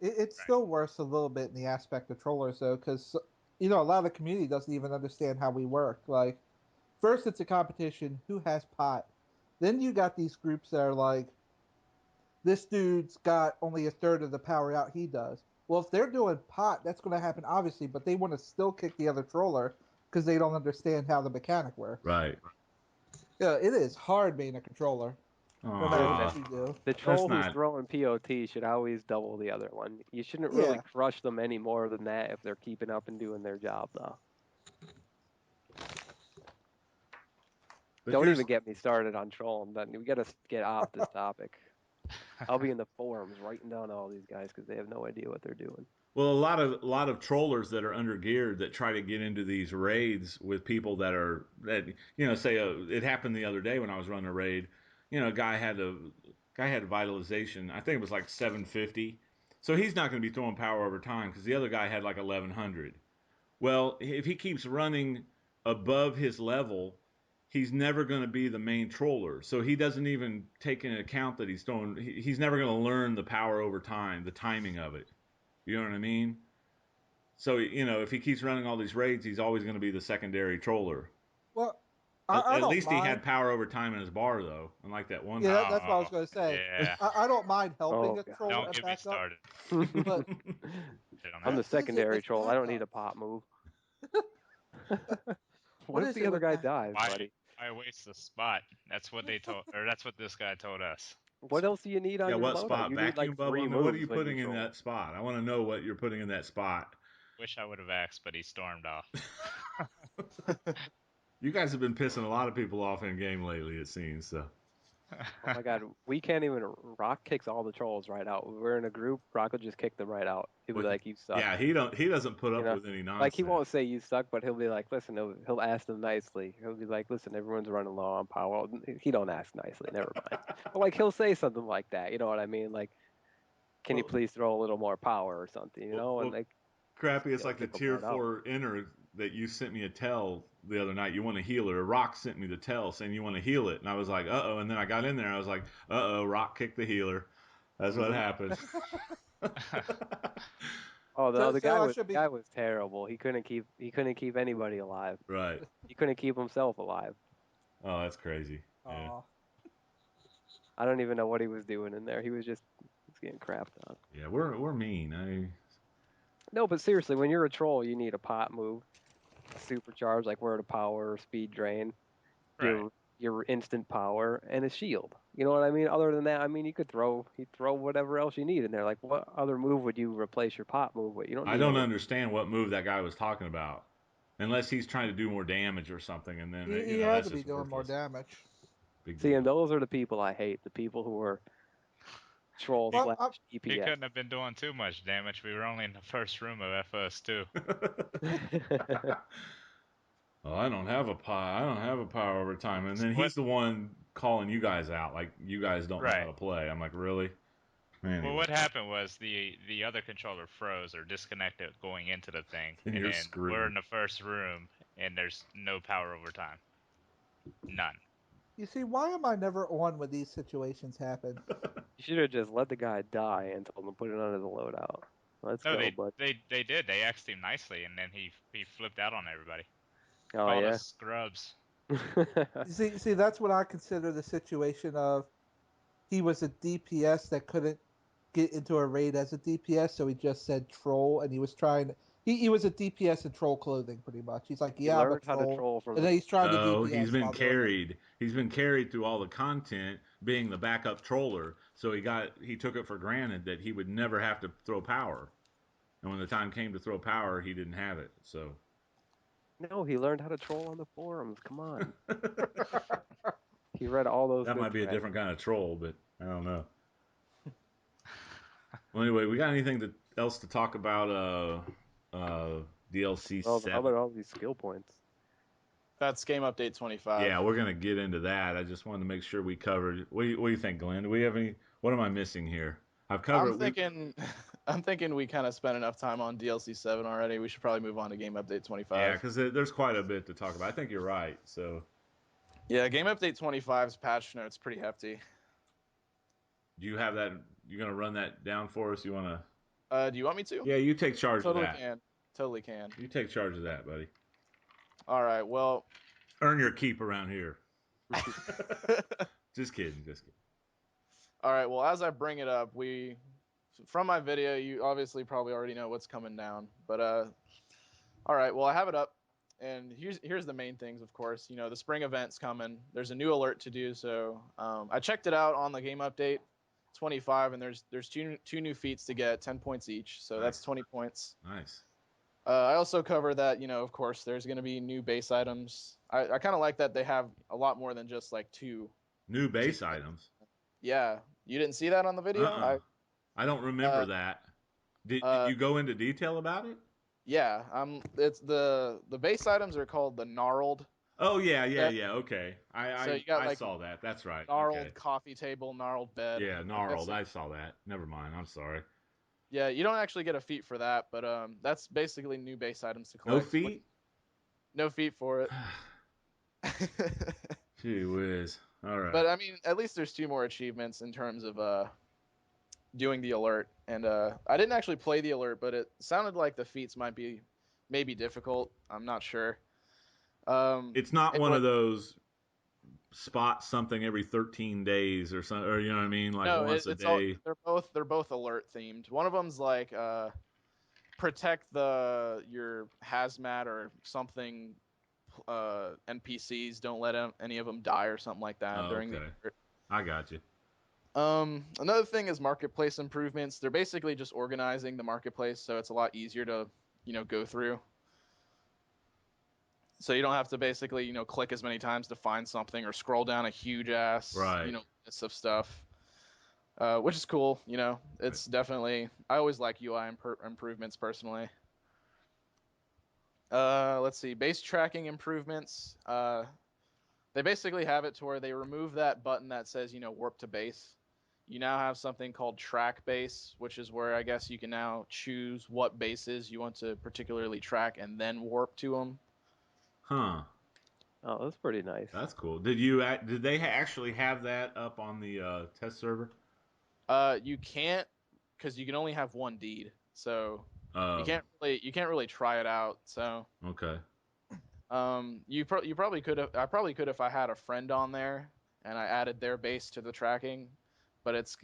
It's Right. still worse a little bit in the aspect of trollers though, because a lot of the community doesn't even understand how we work. Like, first it's a competition who has pot. Then you got these groups that are like, this dude's got only a third of the power out he does. Well, if they're doing pot, that's going to happen obviously, but they want to still kick the other troller because they don't understand how the mechanic works. Right. Yeah, it is hard being a controller, no matter Listen, what Aw, you do. the that's troll who's not. throwing POT should always double the other one. You shouldn't really Yeah, crush them any more than that if they're keeping up and doing their job, though. But Don't here's even get me started on trolling. Then we got to get off this topic. I'll be in the forums writing down all these guys because they have no idea what they're doing. Well, a lot of trollers that are undergeared that try to get into these raids with people that say it happened the other day when I was running a raid. A guy had vitalization. I think it was like 750. So he's not going to be throwing power over time because the other guy had like 1100. Well, if he keeps running above his level, he's never going to be the main troller. So he doesn't even take into account that he's throwing. He's never going to learn the power over time, the timing of it. You know what I mean? So, if he keeps running all these raids, he's always going to be the secondary troller. well, At, I at don't least he mind. had power over time in his bar, though, unlike that one Yeah, guy. that's what I Oh, was going to say. yeah. I don't mind helping Oh, a God. troller Don't and get me back up, started but I'm on the that. what is it secondary with troll. I don't need a backup? pop move. What What if is the it other with guy back? dies, Why buddy? why waste the spot? That's what they told, or that's what this guy told us. What else do you need Yeah, on your what loadout? spot? You need like Vacuum bubble? 3 I mean, what are you moves when you putting in troll. that spot? I want to know what you're putting in that spot. Wish I would have asked, but he stormed off. You guys have been pissing a lot of people off in game lately, it seems. So. Oh my God, we can't even. Rock kicks all the trolls right out. We're in a group. Rock will just kick them right out. He'll be Well, like, "You suck." yeah, he doesn't put You up know, with any like he nonsense. won't say you suck, but he'll be like, "Listen," he'll ask them nicely. He'll be like, "Listen, everyone's running low on power." Well, he don't ask nicely. Never mind. But like he'll say something like that. You know what I mean? Like, "Can you Well, please throw a little more power or something?" You well, know, and well, like Crappy. It's he'll like the kick them tier right out. four inner that you sent me a tell the other night. You want to heal it. Or Rock sent me the tell saying you want to heal it, and I was like, oh. And then I got in there. I was like, oh. Rock kicked the healer. That's what Hmm. happened. Oh, So, the so guy I was should be. terrible. He couldn't keep anybody alive. Right. He couldn't keep himself alive. Oh, that's crazy. Yeah. Aw. I don't even know what he was doing in there. He's getting crapped on. Yeah. We're mean. No, but seriously, when you're a troll, you need a pot move, a supercharge like word of power or speed drain. Right. your instant power, and a shield. You know what I mean? Other than that, I mean, he'd throw whatever else you need in there. Like, what other move would you replace your pop move with? You don't I need don't any. understand what move that guy was talking about, unless he's trying to do more damage or something, and then He had that's to be just doing more worthless. damage. Big See, and deal. those are the people I hate. The people who are troll He, Well, slash he EPS. couldn't have been doing too much damage. We were only in the first room of FS2. Well, I don't have a pie. I don't have a power over time, and then What? he's the one calling you guys out, like you guys don't know how Right. to play. I'm like, really? Well, Anyway, what happened was the other controller froze or disconnected going into the thing, then and you're then we're screwed. in the first room, and there's no power over time. None. you see, why am I never on when these situations happen? You should have just let the guy die and told him to put it under the loadout. Let's No, go, bud. they did. They asked him nicely, and then he flipped out on everybody, Oh calling yeah. us scrubs. See, that's what I consider the situation of he was a DPS that couldn't get into a raid as a DPS, so he just said troll, and he was trying to. He was a DPS in troll clothing, pretty much. He's like, He yeah, I'm a learned how to troll, troll from and the. then he's trying to Oh, he's DPS been while doing it. carried. He's been carried through all the content, being the backup troller. So he took it for granted that he would never have to throw power. And when the time came to throw power, he didn't have it. So No, he learned how to troll on the forums. Come on. He read all those that good might be a threads. different kind of troll, but I don't know. Well, anyway, we got anything else to talk about? DLC Well, how 7. about all these skill points? That's game update 25. Yeah, we're gonna get into that. I just wanted to make sure we covered. What do you think, Glenn? Do we have any? What am I missing here? I've I'm covered. thinking, I'm thinking we kind of spent enough time on DLC 7 already. We should probably move on to game update Yeah, 25. because there's quite a bit to talk about. I think you're right. So, Yeah, game update 25's patch notes pretty hefty. do you have that? You're gonna run that down for us? You wanna? Do you want me to? Yeah, you take charge of Totally that. can. Totally can. You take charge of that, buddy. All right. Well. Earn your keep around here. Just kidding. Just kidding. All right. Well, as I bring it up, from my video, you obviously probably already know what's coming down. But all right. Well, I have it up, and here's the main things. Of course, the spring event's coming. There's a new alert to do. So I checked it out on the game update 25, and there's two new feats to get 10 points each. So that's Nice. 20 points. Nice. I also cover that, of course, there's going to be new base items. I kind of like that they have a lot more than just like two. New base items. Yeah, you didn't see that on the video? I don't remember Uh, that. Did uh, you go into detail about it? yeah. It's the base items are called the gnarled Oh yeah, yeah, set. yeah. Okay, So I you got I like saw that. That's right. Okay. gnarled coffee table, gnarled bed. Yeah, I guess gnarled. I saw that. Never mind. I'm sorry. yeah. You don't actually get a feat for that, but that's basically new base items to No collect. feet. No feat for it. Gee whiz. All right. But I mean, at least there's two more achievements in terms of doing the alert. And I didn't actually play the alert, but it sounded like the feats might be maybe difficult. I'm not sure. It's not one Anyway, of those spot something every 13 days or something, or you know what I mean, like no, once a it's all day. they're both alert themed. One of them's like protect your hazmat or something. NPCs don't let any of them die or something like that Oh, during the okay. alert. I got you. Another thing is marketplace improvements. They're basically just organizing the marketplace so it's a lot easier to, go through. So you don't have to basically, click as many times to find something or scroll down a huge ass, Right. list of stuff. Which is cool, Right. It's definitely I always like UI improvements personally. Let's see, base tracking improvements. They basically have it to where they remove that button that says, warp to base. You now have something called track base, which is where I guess you can now choose what bases you want to particularly track and then warp to them. Huh. Oh, that's pretty nice. That's cool. Did they actually have that up on the test server? You can't, because you can only have one deed, so you Oh, can't really try it out. So okay. you probably could have. I probably could if I had a friend on there and I added their base to the tracking, but it's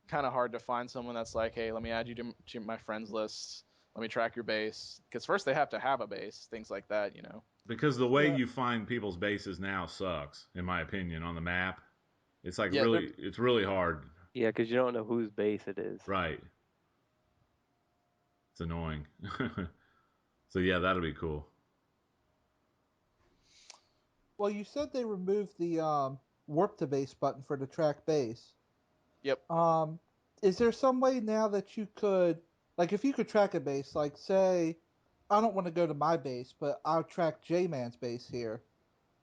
kind of hard to find someone that's like, hey, let me add you to my friends list. Let me track your base, because first they have to have a base, things like that. Because the way Yeah. you find people's bases now sucks, in my opinion, on the map. It's like Yeah, it's really hard. Yeah, because you don't know whose base it is. Right. It's annoying. So yeah, that'll be cool. Well, you said they removed the warp to base button for the track base. Yep. Is there some way now that you could, like, if you could track a base, like, say, I don't want to go to my base, but I'll track J-Man's base here.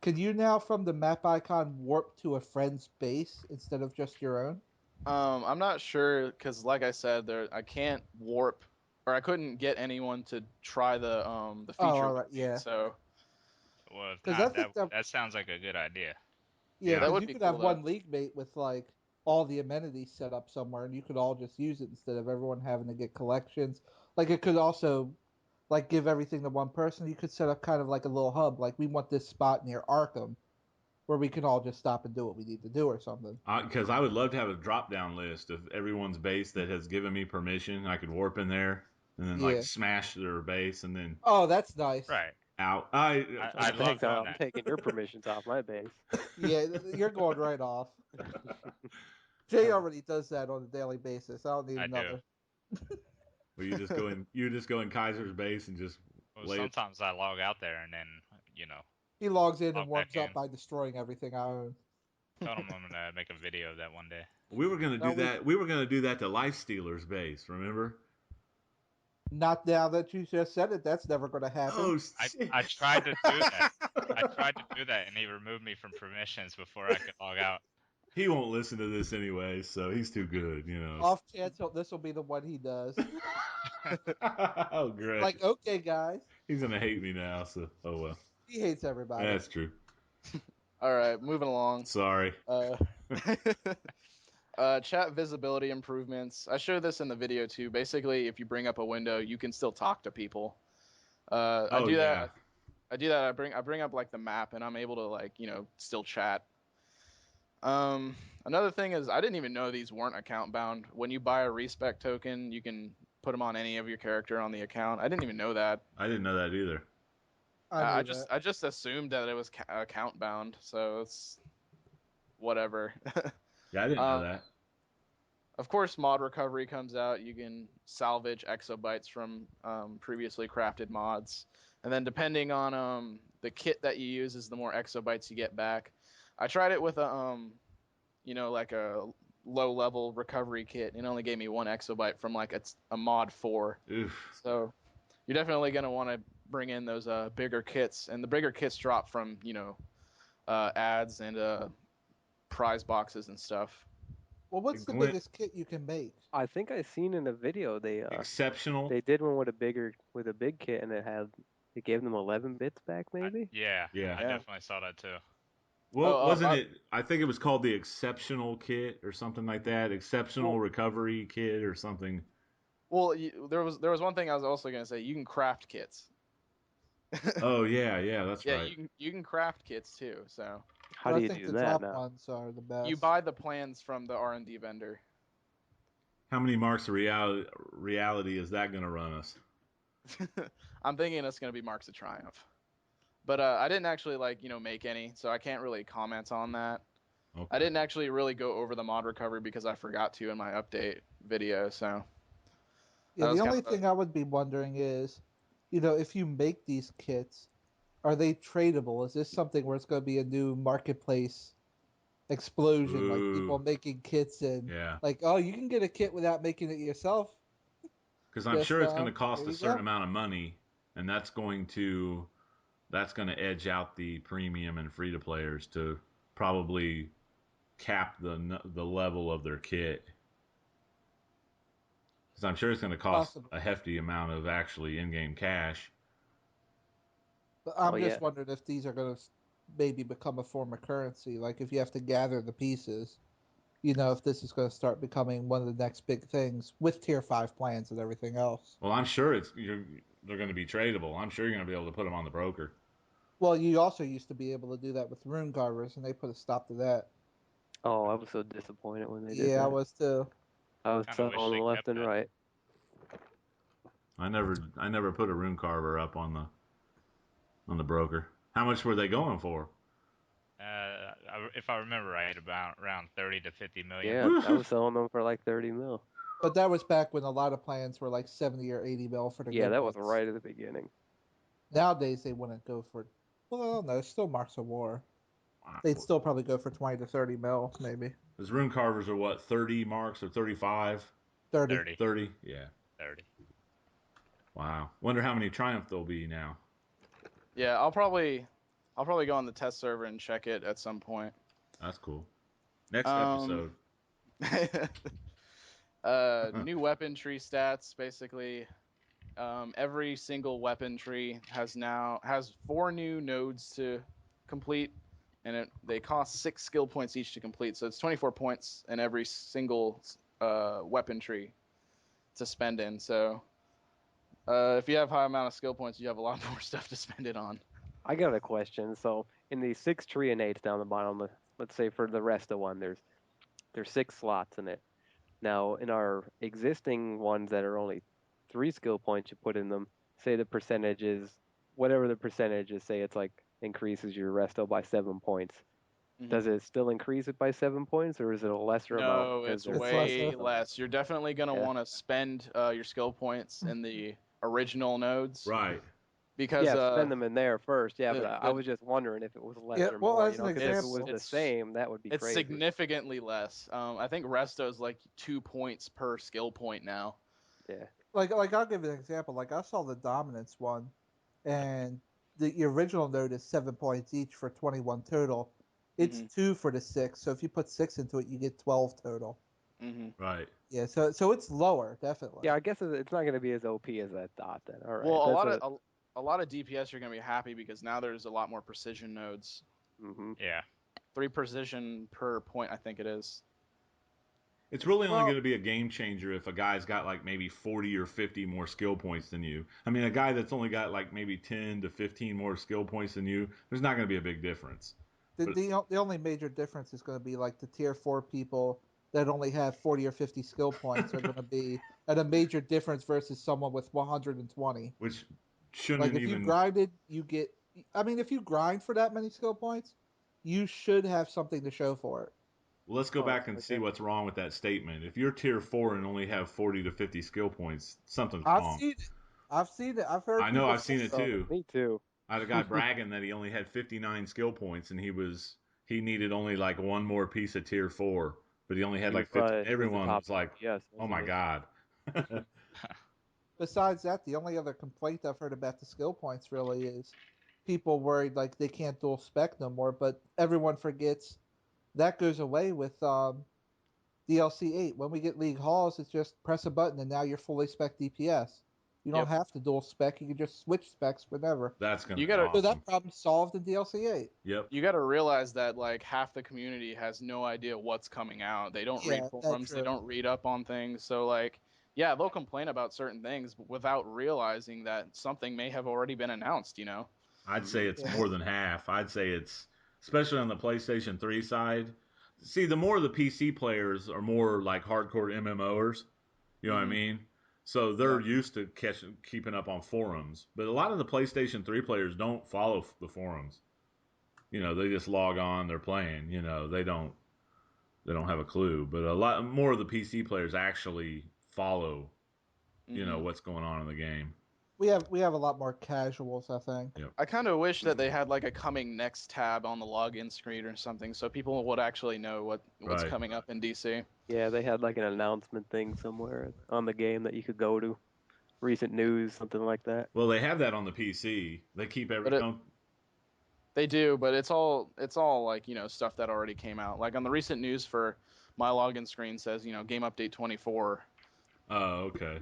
Can you now, from the map icon, warp to a friend's base instead of just your own? I'm not sure because, like I said, I can't warp, or I couldn't get anyone to try the Oh, feature all right, with me. yeah. So Well, if Because I not, think that, that sounds like a good idea. yeah, Yeah. that because would you be could cool have though. one league mate with, like, all the amenities set up somewhere, and you could all just use it instead of everyone having to get collections. Like, it could also, like, give everything to one person. You could set up kind of like a little hub, like, we want this spot near Arkham, where we can all just stop and do what we need to do or something. Because I would love to have a drop down list of everyone's base that has given me permission. I could warp in there and then like Yeah. smash their base and then Oh, that's nice. Right. out. I Oh, love thanks. doing I'm that. taking your permissions off my base. Yeah, you're going right off. Jay already does that on a daily basis. I don't need I do. another. Well, you just go in Kaiser's base and just Well, lay it. sometimes I log out there and then, you know, He logs in and log back warms up in. by destroying everything I own. Told him I'm gonna make a video of that one day. We were gonna No, do that. We were gonna do that to Life Stealer's base. Remember? not now that you just said it. That's never going to happen. Oh shit! I tried to do that. I tried to do that, and he removed me from permissions before I could log out. He won't listen to this anyway, so he's too good, Off chance this will be the one he does. Oh, great! Like, okay, guys. He's gonna hate me now. So, oh well. He hates everybody. That's true. All right, moving along. Sorry. Uh, chat visibility improvements. I showed this in the video too. Basically, if you bring up a window, you can still talk to people. I Oh do yeah. that. I do that. I bring up like the map, and I'm able to like still chat. Another thing is I didn't even know these weren't account bound. When you buy a respec token, you can put them on any of your character on the account. I didn't even know that. I didn't know that either. I knew that. I just assumed that it was account bound, so it's whatever. Yeah, I didn't know um, that. of course, mod recovery comes out. You can salvage exobytes from previously crafted mods, and then depending on the kit that you use, is the more exobytes you get back. I tried it with a like a low level recovery kit. It only gave me 1 exobyte from like a mod 4. Oof. So you're definitely gonna want to bring in those bigger kits, and the bigger kits drop from ads and prize boxes and stuff. Well, what's the Glint biggest kit you can make? I think I seen in a video exceptional. they did one with a big kit and it gave them 11 bits back maybe. Yeah, Yeah. I Yeah. definitely saw that too. Well, Oh, wasn't it? I think it was called the exceptional kit or something like that. Exceptional well, recovery kit or something. well, there was one thing I was also gonna say. You can craft kits. Oh yeah, yeah, that's Yeah, right. you can craft kits too. So How But do I you think do the that drop now? ones are the best. you buy the plans from the R&D vendor. How many marks of reality is that going to run us? I'm thinking it's gonna be Marks of Triumph, but I didn't actually make any, so I can't really comment on that. Okay. I didn't actually really go over the mod recovery because I forgot to in my update video. So Yeah, that the was kind only of a, thing I would be wondering is, if you make these kits, are they tradable? Is this something where it's going to be a new marketplace explosion, like Ooh, people making kits and yeah. like, oh, you can get a kit without making it yourself. Because I'm Just sure it's going to there cost a you certain go. amount of money, and that's going to edge out the premium and free to players to probably cap the level of their kit. Because I'm sure it's going to cost Possible. a hefty amount of actually in-game cash. But Oh I'm yeah. just wondering if these are going to maybe become a form of currency, like if you have to gather the pieces. If this is going to start becoming one of the next big things with tier 5 plans and everything else. Well, I'm sure they're going to be tradable. I'm sure you're going to be able to put them on the broker. Well, you also used to be able to do that with rune carvers, and they put a stop to that. Oh, I was so disappointed when they did Yeah, I that. was too. I was Kind of wish selling they them left kept and that. right. I never put a rune carver up on the broker. How much were they going for? If I remember right, about around 30 to 50 million. Yeah, I was selling them for like 30 mil. But that was back when a lot of plans were like 70 or 80 mil for the Yeah, good that was ones. right at the beginning. Nowadays they wouldn't go for. Well, no, it's still Marks of War. They'd still probably go for 20 to 30 mil, maybe. His rune carvers are what, 30 marks or 35? 30. 30. 30? Yeah. 30. Wow. Wonder how many Triumph there'll be now. Yeah, I'll probably go on the test server and check it at some point. That's cool. Next Um, episode. New weapon tree stats, basically. Every single weapon tree has 4 new nodes to complete, and they cost 6 skill points each to complete. So it's 24 points in every single weapon tree to spend in. So if you have high amount of skill points, you have a lot more stuff to spend it on. I got a question. So in the 6 Trianates down the bottom, let's say for the rest of one, there's 6 slots in it. Now in our existing ones that are only 3 skill points you put in them, say the percentage is whatever the percentage is, say it's like increases your resto by 7 points. Does it still increase it by 7 points, or is it a lesser amount No, because it's there's way less? less. You're definitely going to Yeah. want to spend your skill points in the original nodes. Right. Because Yeah, spend them in there first. Yeah, but I the was just wondering if it was less Yeah, or well, more, as an because if it was example, the same, that would be it's crazy. significantly less. I think resto is like 2 points per skill point now. Yeah. like I'll give you an example. Like I saw the dominance one, and the original node is 7 points each for 21 total. It's 2 for the 6. So if you put 6 into it, you get 12 total. Right. Yeah, so it's lower, definitely. Yeah, I guess it's not going to be as OP as I thought then. All right. Well, That's a lot of DPS are going to be happy because now there's a lot more precision nodes. Yeah. 3 precision per point, I think it is. It's really only Well, going to be a game changer if a guy's got like maybe 40 or 50 more skill points than you. I mean, a guy that's only got like maybe 10 to 15 more skill points than you, there's not going to be a big difference. the only major difference is going to be like the tier 4 people that only have 40 or 50 skill points are going to be at a major difference versus someone with 120. Which Like shouldn't if you even. grinded, you get. I mean, if you grind for that many skill points, you should have something to show for it. Well, let's go Oh, back and see okay. what's wrong with that statement. If you're tier 4 and only have 40 to 50 skill points, something's I've wrong. seen it. I've seen it. I've heard I know, people I've say seen it so. too. Me too. I had a guy bragging that he only had 59 skill points and he needed only like one more piece of tier 4, but he only had like 50. He was the Everyone top was like, DPS, "Oh my wasn't he? god." Besides that, the only other complaint I've heard about the skill points really is people worried like they can't dual spec no more. But everyone forgets that goes away with DLC 8. When we get League Halls, it's just press a button and now you're fully spec DPS. You don't Yep. have to dual spec. You can just switch specs whenever. That's going You to be gotta So awesome. that problem's solved in DLC 8. Yep. you got to realize that like half the community has no idea what's coming out. They don't read Yeah, that's forums, they true. don't read up on things. So like, yeah, they'll complain about certain things without realizing that something may have already been announced, you know. I'd say it's Yeah. more than half. I'd say it's especially on the PlayStation 3 side. See, the more the PC players are more like hardcore MMOers, you know what I mean? So they're Yeah. used to keeping up on forums. But a lot of the PlayStation 3 players don't follow the forums. You know, they just log on, they're playing, you know, they don't have a clue. But a lot more of the PC players actually follow, you know, what's going on in the game. We have a lot more casuals, I think. Yep. I kind of wish that they had like a coming next tab on the login screen or something, so people would actually know what's Right. coming up in DC. Yeah, they had like an announcement thing somewhere on the game that you could go to. Recent news, something like that. Well, they have that on the PC. They keep But it, don't. they do, but it's all like, you know, stuff that already came out. Like on the recent news for my login screen says, you know, game update 24. Oh, okay.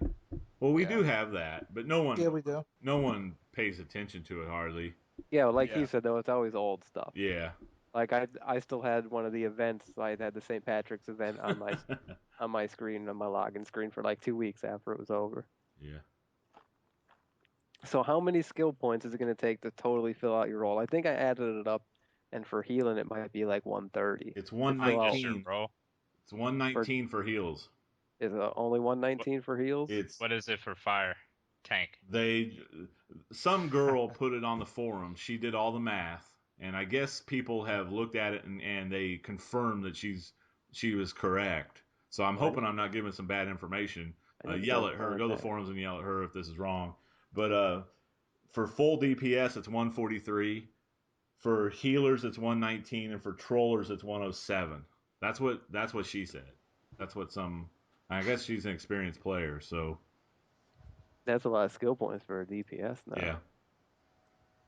Well, we Yeah. do have that, but Yeah, we do. no one pays attention to it hardly. Yeah, well, like he Yeah. said though, it's always old stuff. Yeah. Like I still had one of the events. I had the St. Patrick's event on my screen, on my login screen for like 2 weeks after it was over. Yeah. So how many skill points is it going to take to totally fill out your role? I think I added it up, and for healing it might be like 130 It's to fill out. Registered 119. role. It's For 119 for heals. is it only What 119 for heals? It's what is it for fire? tank. Some girl put it on the forum. She did all the math, and I guess people have looked at it and they confirmed that she was correct. So I'm hoping I'm not giving some bad information. Yell at her. Go to the forums and yell at her if this is wrong. But for full DPS, it's 143. For healers, it's 119, and for trollers, it's 107. That's what she said. That's what some. I guess she's an experienced player, so That's a lot of skill points for a DPS now. yeah.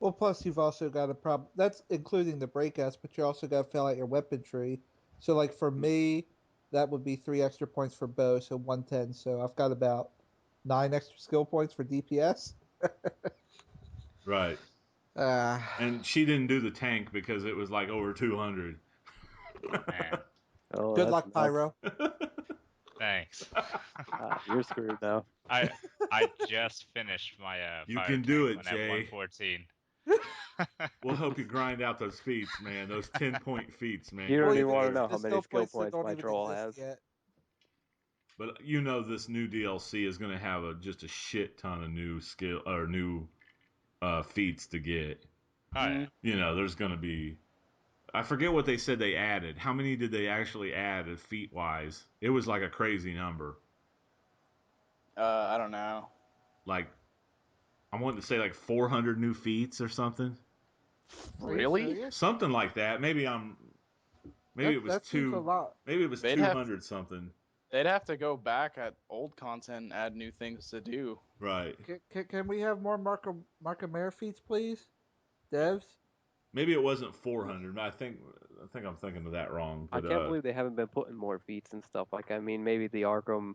Well, plus you've also got a problem. That's including the breakouts, but you also got to fill out your weapon tree. So, like for me, that would be 3 extra points for bow, so 110. So I've got about 9 extra skill points for DPS. Right. And she didn't do the tank because it was like over 200. Man, Oh, Good that's luck, nuts. Pyro. thanks. You're screwed now. I just finished my You fire can do tank it, one at Jay. 114. We'll help you grind out those feats, man. Those 10-point feats, man. You You'll don't get even want to there. know how many skill points my even troll exist has. yet. But you know this new DLC is going to have just a shit ton of new skill or new feats to get. Oh yeah. You know, there's going to be. I forget what they said they added. How many did they actually add feat wise? It was like a crazy number. I don't know. Like, I wanted to say like 400 new feats or something. Really? Something like that. Maybe it was that seems a lot. Maybe it was They'd 200 something. They'd have to go back at old content and add new things to do. Right. Can we have more Marca Mare feats, please? Devs? Maybe it wasn't 400. I think I'm thinking of that wrong. I But can't believe they haven't been putting more feats and stuff. Like, I mean, maybe the Arkham,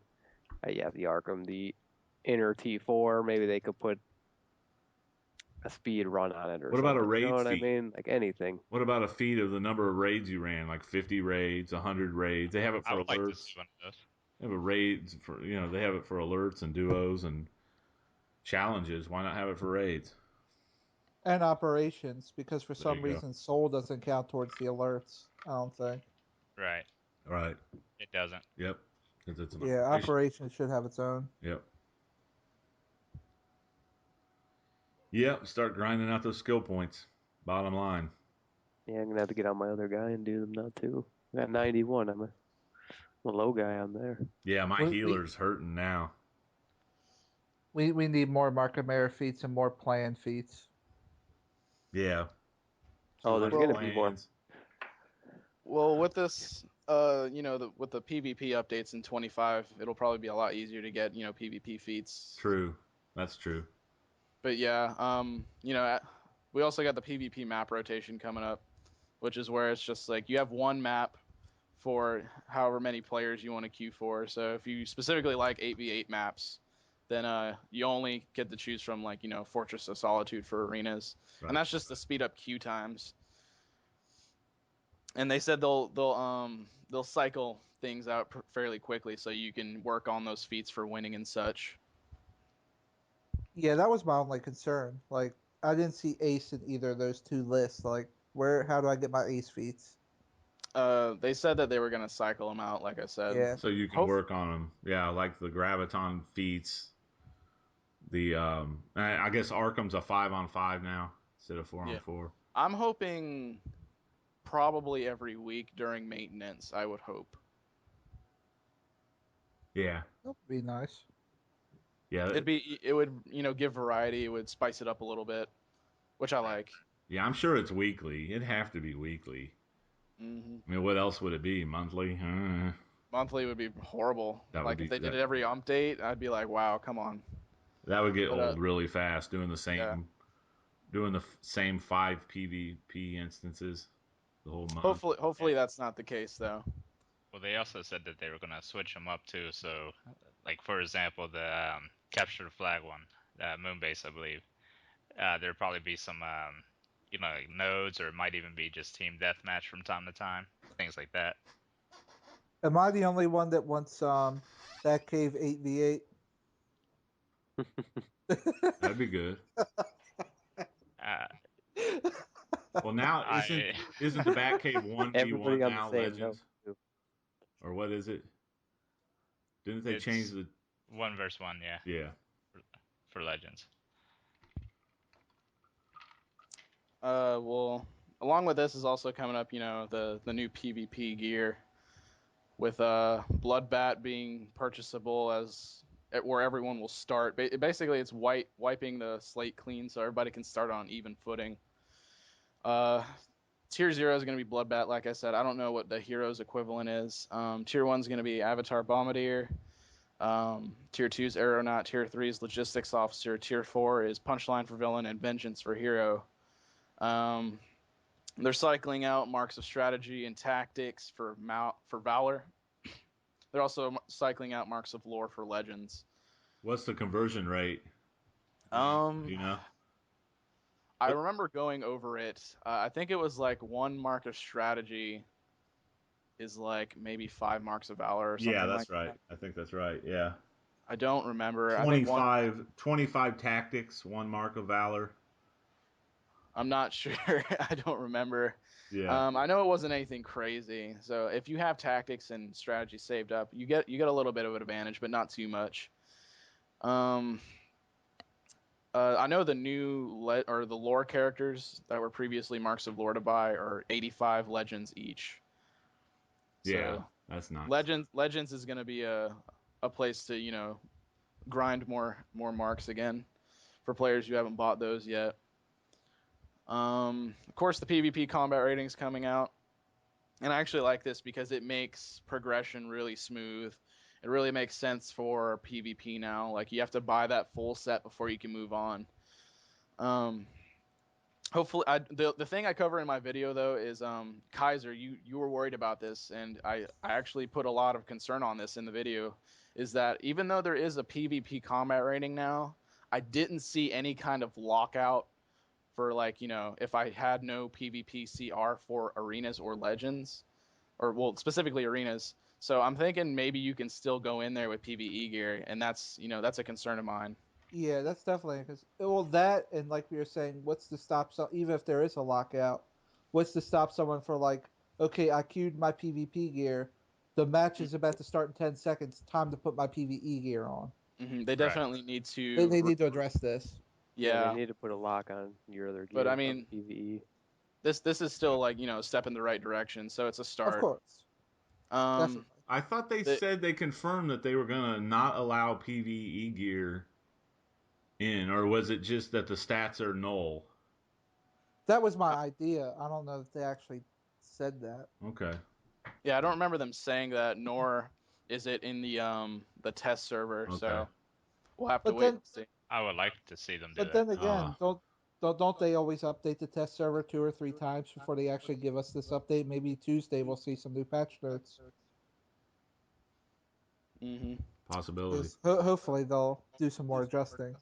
the inner T4, maybe they could put a speed run on it or what something. about a raid You know what feat? I mean? Like anything. What about a feat of the number of raids you ran? Like 50 raids, 100 raids. They have it I for would like to see alerts. one of those. They have a raids for they have it for alerts and duos and challenges. Why not have it for raids? And operations, because for There some you go. reason soul doesn't count towards the alerts, I don't think. Right. Right. It doesn't. Yep. Because it's an Yeah, operation. operations should have its own. Yep. Yep. Start grinding out those skill points. Bottom line. Yeah, I'm gonna have to get on my other guy and do them now too. I got 91. I'm a low guy on there. Yeah, my We- healer's hurting now. We need more Marca Mare feats and more plan feats. Yeah. Oh, there's gonna be more. Plans. Well, with this, with the PvP updates in 25, it'll probably be a lot easier to get, PvP feats. True. That's true. But yeah, we also got the PvP map rotation coming up, which is where it's just like you have one map for however many players you want to queue for. So if you specifically like 8v8 maps, then you only get to choose from Fortress of Solitude for arenas, Right. and that's just to speed up queue times. And they said they'll cycle things out fairly quickly, so you can work on those feats for winning and such. Yeah, that was my only concern. Like, I didn't see ace in either of those two lists. Like, how do I get my ace feats? They said that they were gonna cycle them out, like I said. Yeah. So you can work on them. Yeah, like the graviton feats. The I guess Arkham's a 5-on-5 now instead of 4-on-4. I'm hoping probably every week during maintenance. I would hope. Yeah. That would be nice. Yeah. It would give variety. It would spice it up a little bit, which I like. Yeah, I'm sure it's weekly. It'd have to be weekly. Mm-hmm. I mean, what else would it be? Monthly? Monthly would be horrible. That would Like be if they did that. it every update, I'd be like, wow, come on. That would get But old really fast. Doing the yeah. same 5 PvP instances the whole month. Hopefully that's not the case though. Well, they also said that they were gonna switch them up too. So, like for example, the capture the flag one, Moonbase, I believe. There'll probably be some, like nodes, or it might even be just team deathmatch from time to time, things like that. Am I the only one that wants Batcave 8v8? That'd be good. Uh, Well, now I isn't the Batcave 1v1 Everybody on the now same note. Legends? Or what is it? Didn't they change it's the 1 versus 1, yeah. Yeah. for Legends? Well, along with this is also coming up, the new PvP gear with Bloodbat being purchasable where everyone will start. Basically, it's wiping the slate clean so everybody can start on even footing. Tier 0 is going to be Bloodbat, like I said. I don't know what the hero's equivalent is. Tier 1 is going to be Avatar Bombardier. Tier 2 is Aeronaut. Tier 3 is Logistics Officer. Tier 4 is Punchline for Villain and Vengeance for Hero. They're cycling out Marks of Strategy and Tactics for Valor. They're also cycling out Marks of Lore for Legends. What's the conversion rate? Do you know? I remember going over it. I think it was like 1 Mark of Strategy is like maybe 5 Marks of Valor or something Yeah, like that's right. that. I think that's right. Yeah. I don't remember. I think 25 tactics, 1 mark of valor. I'm not sure. I don't remember. Yeah. I know it wasn't anything crazy. So if you have tactics and strategy saved up, you get a little bit of an advantage, but not too much. I know the the lore characters that were previously Marks of Lore to buy are 85 legends each. Yeah, So that's nice. Legends is going to be a place to grind more marks again for players who haven't bought those yet. Of course, the PvP combat rating is coming out, and I actually like this because it makes progression really smooth. It really makes sense for PvP now. Like, you have to buy that full set before you can move on. Hopefully, the thing I cover in my video though is Kaiser. You were worried about this, and I actually put a lot of concern on this in the video. Is that even though there is a PvP combat rating now, I didn't see any kind of lockout for, like, if I had no PvP CR for arenas or legends, or, well, specifically arenas. So I'm thinking maybe you can still go in there with PvE gear, and that's a concern of mine. Yeah, that's definitely because that and like we were saying, what's to stop even if there is a lockout, what's to stop someone for like, okay, I queued my PvP gear, the match is about to start in 10 seconds, time to put my PvE gear on. They definitely need They to. need to address this. Yeah, they Yeah, need to put a lock on your other but I gear mean, from PVE. this is still, like, a step in the right direction, so it's a Of start. course, Um, definitely. I thought they the, said they confirmed that they were going to not allow PvE gear in, or was it just that the stats are null? That was my idea. I don't know if they actually said that. Okay. yeah, I don't remember them saying that, nor is it in the test server. Okay. So we'll have to But wait then, and see. I would like to see them do but that. then again, don't they always update the test server 2 or 3 times before they actually give us this update? Maybe Tuesday we'll see some new patch notes. Hmm. Possibility. Hopefully they'll do some more adjusting.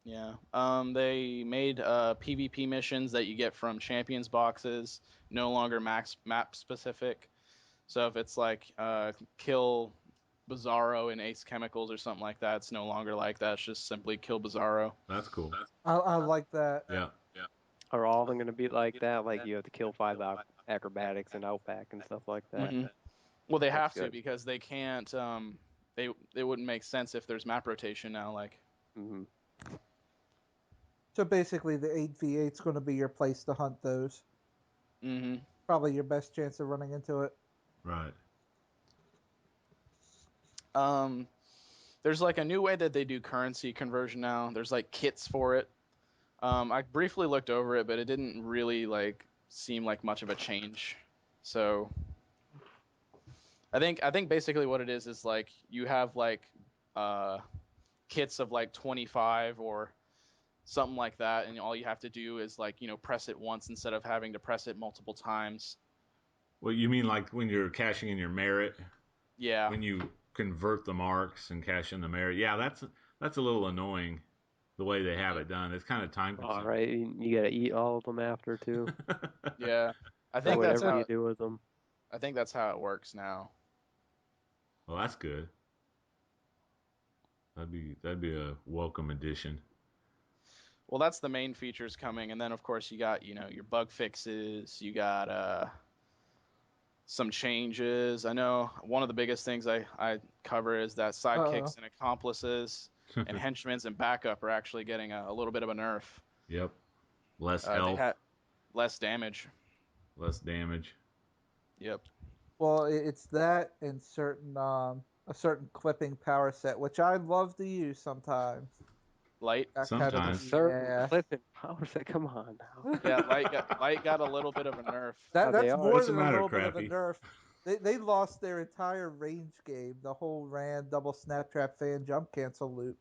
Yeah. They made PvP missions that you get from champions boxes no longer map specific. So if it's like kill Bizarro in Ace Chemicals or something like that, it's no longer like that. It's just simply kill Bizarro. That's cool. I like that. Yeah. Are all of them going to be like that? Like you have to kill 5 acrobatics and outback and stuff like that? Hmm. Well, they That's have to good. because they can't. They wouldn't make sense if there's map rotation now. Like. Hmm. So basically, the 8v8 is going to be your place to hunt those. Hmm. Probably your best chance of running into it. Right. Um, there's like a new way that they do currency conversion now. There's like kits for it. I briefly looked over it, but it didn't really like seem like much of a change. So I think basically what it is like you have like uh kits of like 25 or something like that, and all you have to do is like press it once instead of having to press it multiple times. Well, you mean like when you're cashing in your merit, Yeah. when you convert the marks and cash in the merit? Yeah, that's a little annoying the way they have it done. It's kind of time All consuming. right, you got to eat all of them after too, Yeah. I or think that's whatever how you do with them. I think that's how it works now. Well, that's good. That'd be a welcome addition. Well, that's the main features coming, and then of course you got your bug fixes. You got some changes. I know one of the biggest things I cover is that Uh-oh. sidekicks and accomplices. and henchmen's and backup are actually getting a little bit of a nerf. Yep. Less They health, had less damage. less damage. Yep. Well, it's that and certain a certain clipping power set, which I love to use sometimes. Light. That kind of A Sometimes. certain yeah. clipping power set. Come on now. Yeah, light got a little bit of a nerf. They That's are. more What's the than a matter, little bit of a Crappy? nerf. They lost their entire range game, the whole ran double snap trap fan jump cancel loop.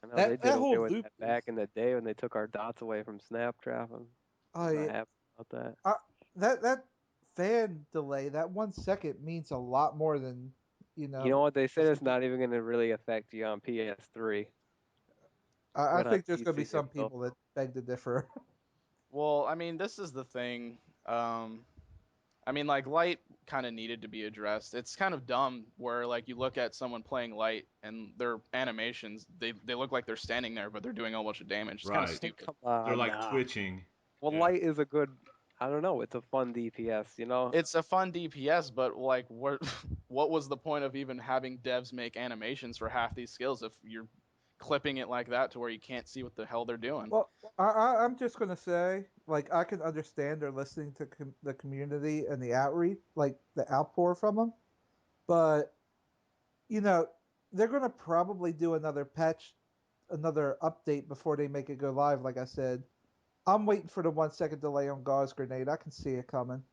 I know they That did that away whole with loop that is back in the day when they took our dots away from Snaptrap. I'm oh not yeah, happy about that. that fan delay, that 1 second means a lot more than You know what they said? just It's not even going to really affect you on PS3, I but on think there's gonna be PC it some will. people that beg to differ. Well, I mean, this is the thing. I mean, like light kind of needed to be addressed. It's kind of dumb where like you look at someone playing light and their animations, they look like they're standing there, but they're doing a whole bunch of damage. It's kind of Right. stupid. Come They're on like now. twitching. Well, Yeah. light is a good. I don't know. It's a fun DPS, you know. It's a fun DPS, but like, what what was the point of even having devs make animations for half these skills if you're clipping it like that to where you can't see what the hell they're doing? Well, I'm just gonna say, like, I can understand they're listening to the community and the outreach, like the outpour from them, but you know, they're gonna probably do another patch, another update before they make it go live. Like I said, I'm waiting for the 1 second delay on Gauze Grenade. I can see it coming.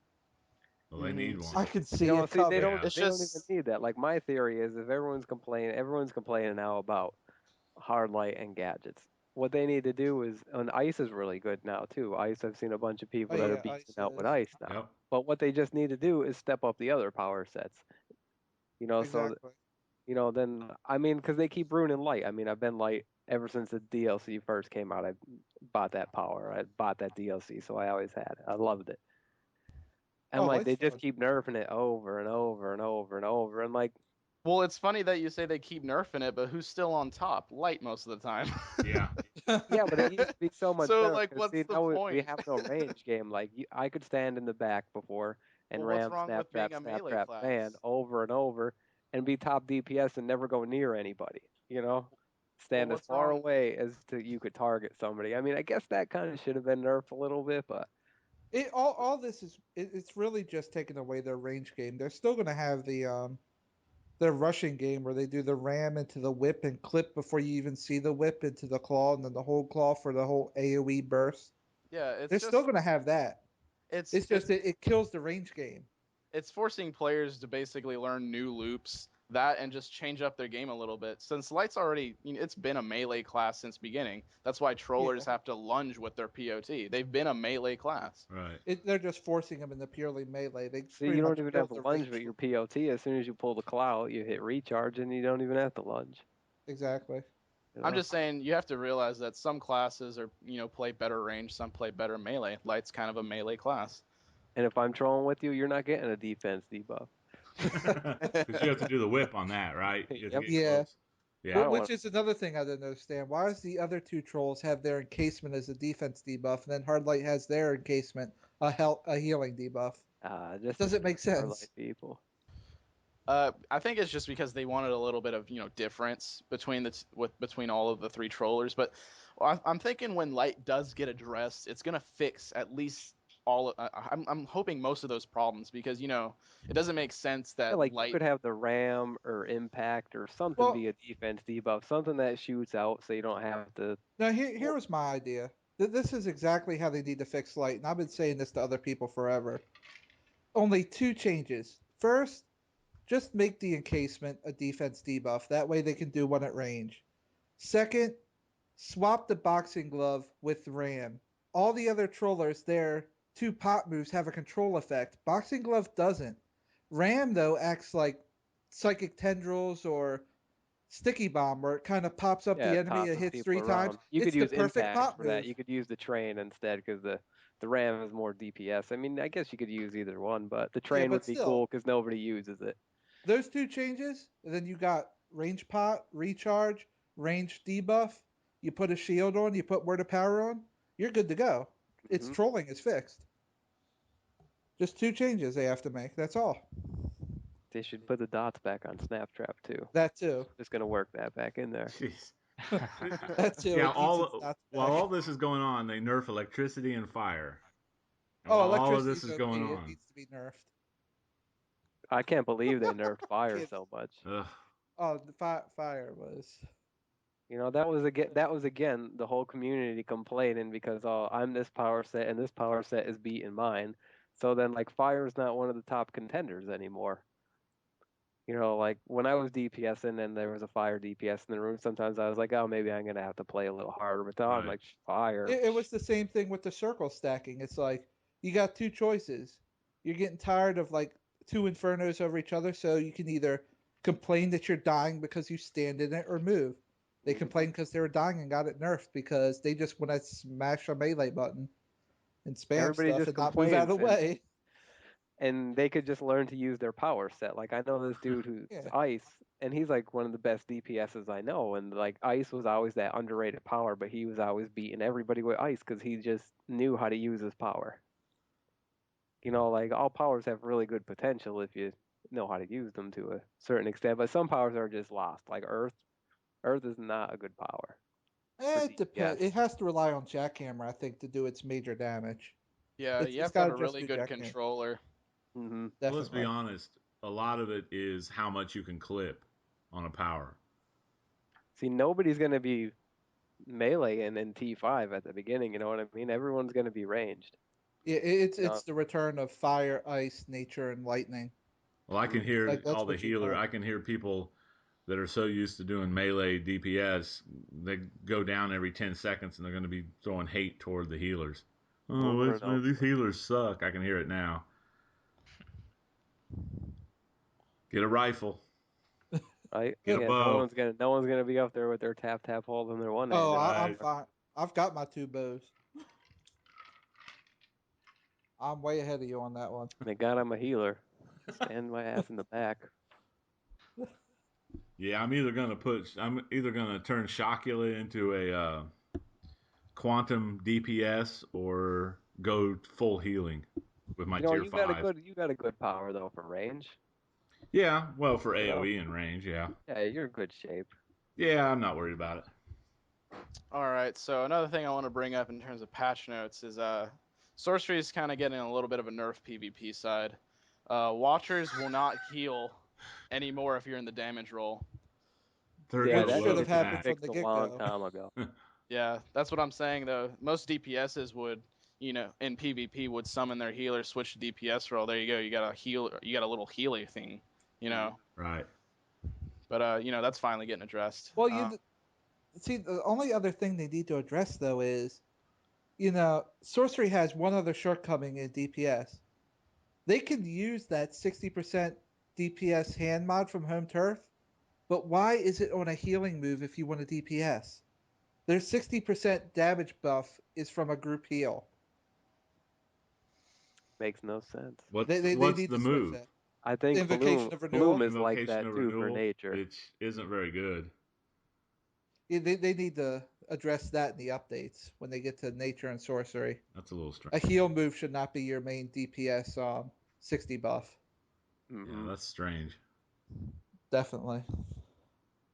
Well, they Hmm need I one. can You see know, it see, coming. It's they don't even just need that. Like my theory is, if everyone's complaining now about hard light and gadgets. What they need to do is, and ice is really good now too. Ice, I've seen a bunch of Oh people that are yeah, beasting Ice out with is ice now. Yep. But what they just need to do is step up the other power sets. You know, so exactly. then I mean, because they keep ruining light. I mean, I've been light ever since the DLC first came out. I bought that power. I bought that DLC, so I always had it. I loved it. And Oh, like Light's they just fun. keep nerfing it over and over and over and over. And like, well, it's funny that you say they keep nerfing it, but who's still on top? Light most of the time. Yeah. yeah, but it used to be so much So better like, because what's see the now we point? have no range game. Like I could stand in the back before and Well, what's ram wrong with being a snap melee trap fan class? over and over and be top DPS and never go near anybody. You know, Well, stand as what's far wrong? away as to you could target somebody. I mean, I guess that kind of should have been nerfed a little bit, but It all this is it's really just taking away their range game. They're still gonna have their rushing game where they do the ram into the whip and clip before you even see the whip into the claw and then the whole claw for the whole AoE burst. Yeah, They're still gonna have that. it's It's it's just it kills the range game. it's forcing players to basically learn new loops that and just change up their game a little bit. Since Light's already, it's been a melee class since beginning. That's why Yeah. trollers have to lunge with their POT. They've been a melee class. Right. They're just forcing them into purely melee. They see, pretty you don't much even have killed to the lunge with range. your POT. As soon as you pull the claw out, you hit recharge and you don't even have to lunge. Exactly. You I'm know. just saying you have to realize that some classes are, play better range, some play better melee. Light's kind of a melee class. And if I'm trolling with you, you're not getting a defense debuff. Because you have to do the whip on that, right? You have to Yep. get Yeah. close. I Yeah. don't Which want. is another thing I didn't understand. Why does the other two trolls have their encasement as a defense debuff, and then Hardlight has their encasement a healing debuff? It Just to doesn't scare make our light sense. people. I think it's just because they wanted a little bit of difference between between all of the three trollers. But I'm thinking when light does get addressed, it's gonna fix at least all. I'm hoping most of those problems because it doesn't make sense Yeah, that like you light. could have the ram or impact or something Well, be a defense debuff, something that shoots out so you don't have to. now here Well, was my idea. This is exactly how they need to fix light, and I've been saying this to other people forever. Only two changes. First, just make the encasement a defense debuff. That way they can do one at range. Second, swap the boxing glove with Ram. All the other trollers, their two pop moves have a control effect. Boxing glove doesn't. Ram though acts like psychic tendrils or sticky bomb, where it kind of pops up yeah, the it enemy. It tosses hits people 3 times. around. You could It's the use perfect impact pop for that. move. You could use the train instead because the ram is more DPS. I mean, I guess you could use either one, but the Yeah, train but would be cool still, because nobody uses it. those two changes, and then you got range pot, recharge, range debuff. You put a shield on, you put word of power on, you're good to go. Its Hmm. trolling is fixed. Just two changes they have to make. That's all. They should put the dots back on Snaptrap too. That too. Just gonna work that back in there. Jeez. That too. Yeah, It needs its dots while back. all this is going on, they nerf electricity and fire. And Oh, while all of this electricity's is going okay. It on, needs to be nerfed. I can't believe they nerfed fire Can't- so much. ugh, Oh, the fire was. You know, that was again the whole community complaining because oh, I'm this power set and this power set is beating mine. So then like fire is not one of the top contenders anymore. You know, like when I was DPSing and there was a fire DPS in the room, sometimes I was like, oh, maybe I'm gonna have to play a little harder. But now I'm right. like, fire. It was the same thing with the circle stacking. It's like you got two choices. You're getting tired of like two infernos over each other, so you can either complain that you're dying because you stand in it or move. They complained because they were dying and got it nerfed because they just want to smash a melee button and spam Everybody stuff just and not move out of complains the way. and they could just learn to use their power set. Like I know this dude who's Yeah. ice, and he's like one of the best DPSs I know. And like ice was always that underrated power, but he was always beating everybody with ice because he just knew how to use his power. You know, like all powers have really good potential if you know how to use them to a certain extent, but some powers are just lost. Like Earth, Earth is not a good power for It depends. DPS. It has to rely on jackhammer, I think, to do its major damage. Yeah, you It's have to got have to a just really do good jackhammer. controller. Hmm. Well, let's be Definitely. honest. A lot of it is how much you can clip on a power. See, nobody's gonna be melee and then T5 at the beginning. You know what I mean? Everyone's gonna be ranged. It's You know, it's the return of fire, ice, nature, and lightning. Well, I can mhm. hear Like all that's the what you healer. want. I can hear people that are so used to doing melee DPS, they go down every 10 seconds and they're going to be throwing hate toward the healers. Oh, Over and over. these healers suck. I can hear it now. Get a rifle. Right? Get a Yeah, bow. no one's gonna be up there with their tap holding their one Oh, handed I'm Right. anymore. fine. I've got my two bows. I'm way ahead of you on that one. Thank God I'm a healer. Stand my ass in the back. Yeah, I'm either gonna turn Shockula into a quantum DPS or go full healing with my You know, tier 5. you got a good power though for range. Yeah, well, for You know, AoE and range, yeah. yeah, you're in good shape. Yeah, I'm not worried about it. All right, so another thing I want to bring up in terms of patch notes is sorcery is kind of getting a little bit of a nerf PvP side. Watchers will not heal anymore if you're in the damage roll. They're Yeah, Which gonna that should love have needed to be happened that. from fixed the a get long go. time ago. Yeah, that's what I'm saying though. Most DPSs would, in PvP would summon their healer, switch to DPS roll. There you go. You got a heal. You got a little healy thing, you Mhm. know. Right. But that's finally getting addressed. Well, you see, the only other thing they need to address though is, sorcery has one other shortcoming in DPS. They can use that 60% DPS hand mod from Home Turf, but why is it on a healing move if you want a DPS? Their 60% damage buff is from a group heal. Makes no sense. They What's need the to switch move? that. I think Invocation of Bloom Renewal. is like Invocation that of too for renewal, nature. which isn't very good. Yeah, they need to address that in the updates when they get to nature and sorcery. That's a little strange. A heal move should not be your main DPS 60 buff. Yeah, Hmm. that's strange. Definitely.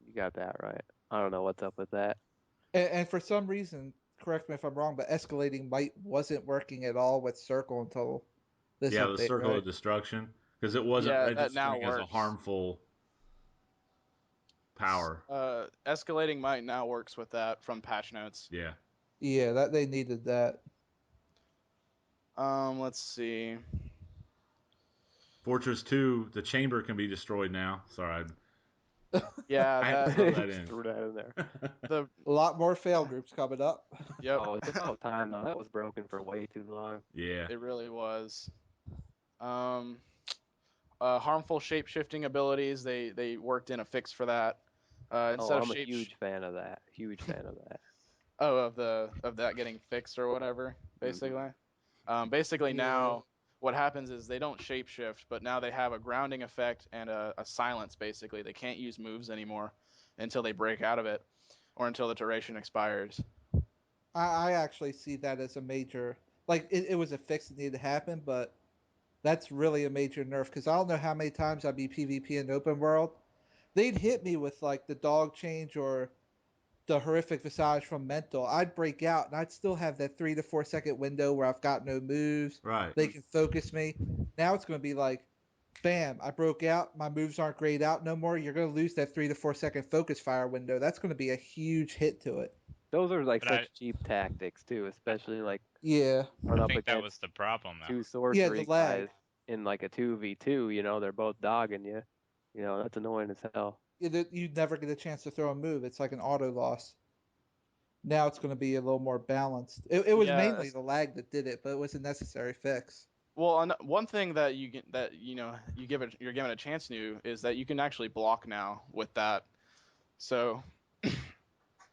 You got that right. I don't know what's up with that. And for some reason, correct me if I'm wrong, but escalating might wasn't working at all with circle until this Yeah, the update, circle of right? destruction because it wasn't Yeah, that now registering as a works. harmful power. Escalating might now works with that from patch notes. Yeah. Yeah, that they needed that. Let's see. Fortress 2, the chamber can be destroyed now. Sorry, Yeah, I had to that throw that Just in. threw that in there. the A lot more fail groups coming up. yep, Oh, it's about time though. That was broken for way too long. Yeah. it really was. Um, harmful shape shifting abilities. They worked in a fix for that. Oh, Instead of I'm a huge fan of that. Huge fan of that. of that getting fixed or whatever, Hmm. basically. Basically Yeah. now what happens is they don't shapeshift, but now they have a grounding effect and a silence. Basically, they can't use moves anymore until they break out of it or until the duration expires. I actually see that as a major, like it was a fix that needed to happen, but That's really a major nerf because I don't know how many times I'd be PvP in open world. They'd hit me with like the dog change or the horrific visage from mental. I'd break out and I'd still have that 3 to 4 second window where I've got no moves. Right. They can focus me. Now it's going to be like, bam, I broke out. My moves aren't grayed out no more. You're going to lose that 3 to 4 second focus fire window. That's going to be a huge hit to it. Those are like But I, such cheap tactics too, I especially like Yeah. run I up think that was against the problem though. two Yeah, the sorcery lag. guys in like a 2v2, they're both dogging you. That's annoying as hell. You never get a chance to throw a move. It's like an auto loss. Now it's going to be a little more balanced. It was Yeah. mainly the lag that did it, but it was a necessary fix. Well, one thing that you're given a chance to is that you can actually block now with that. So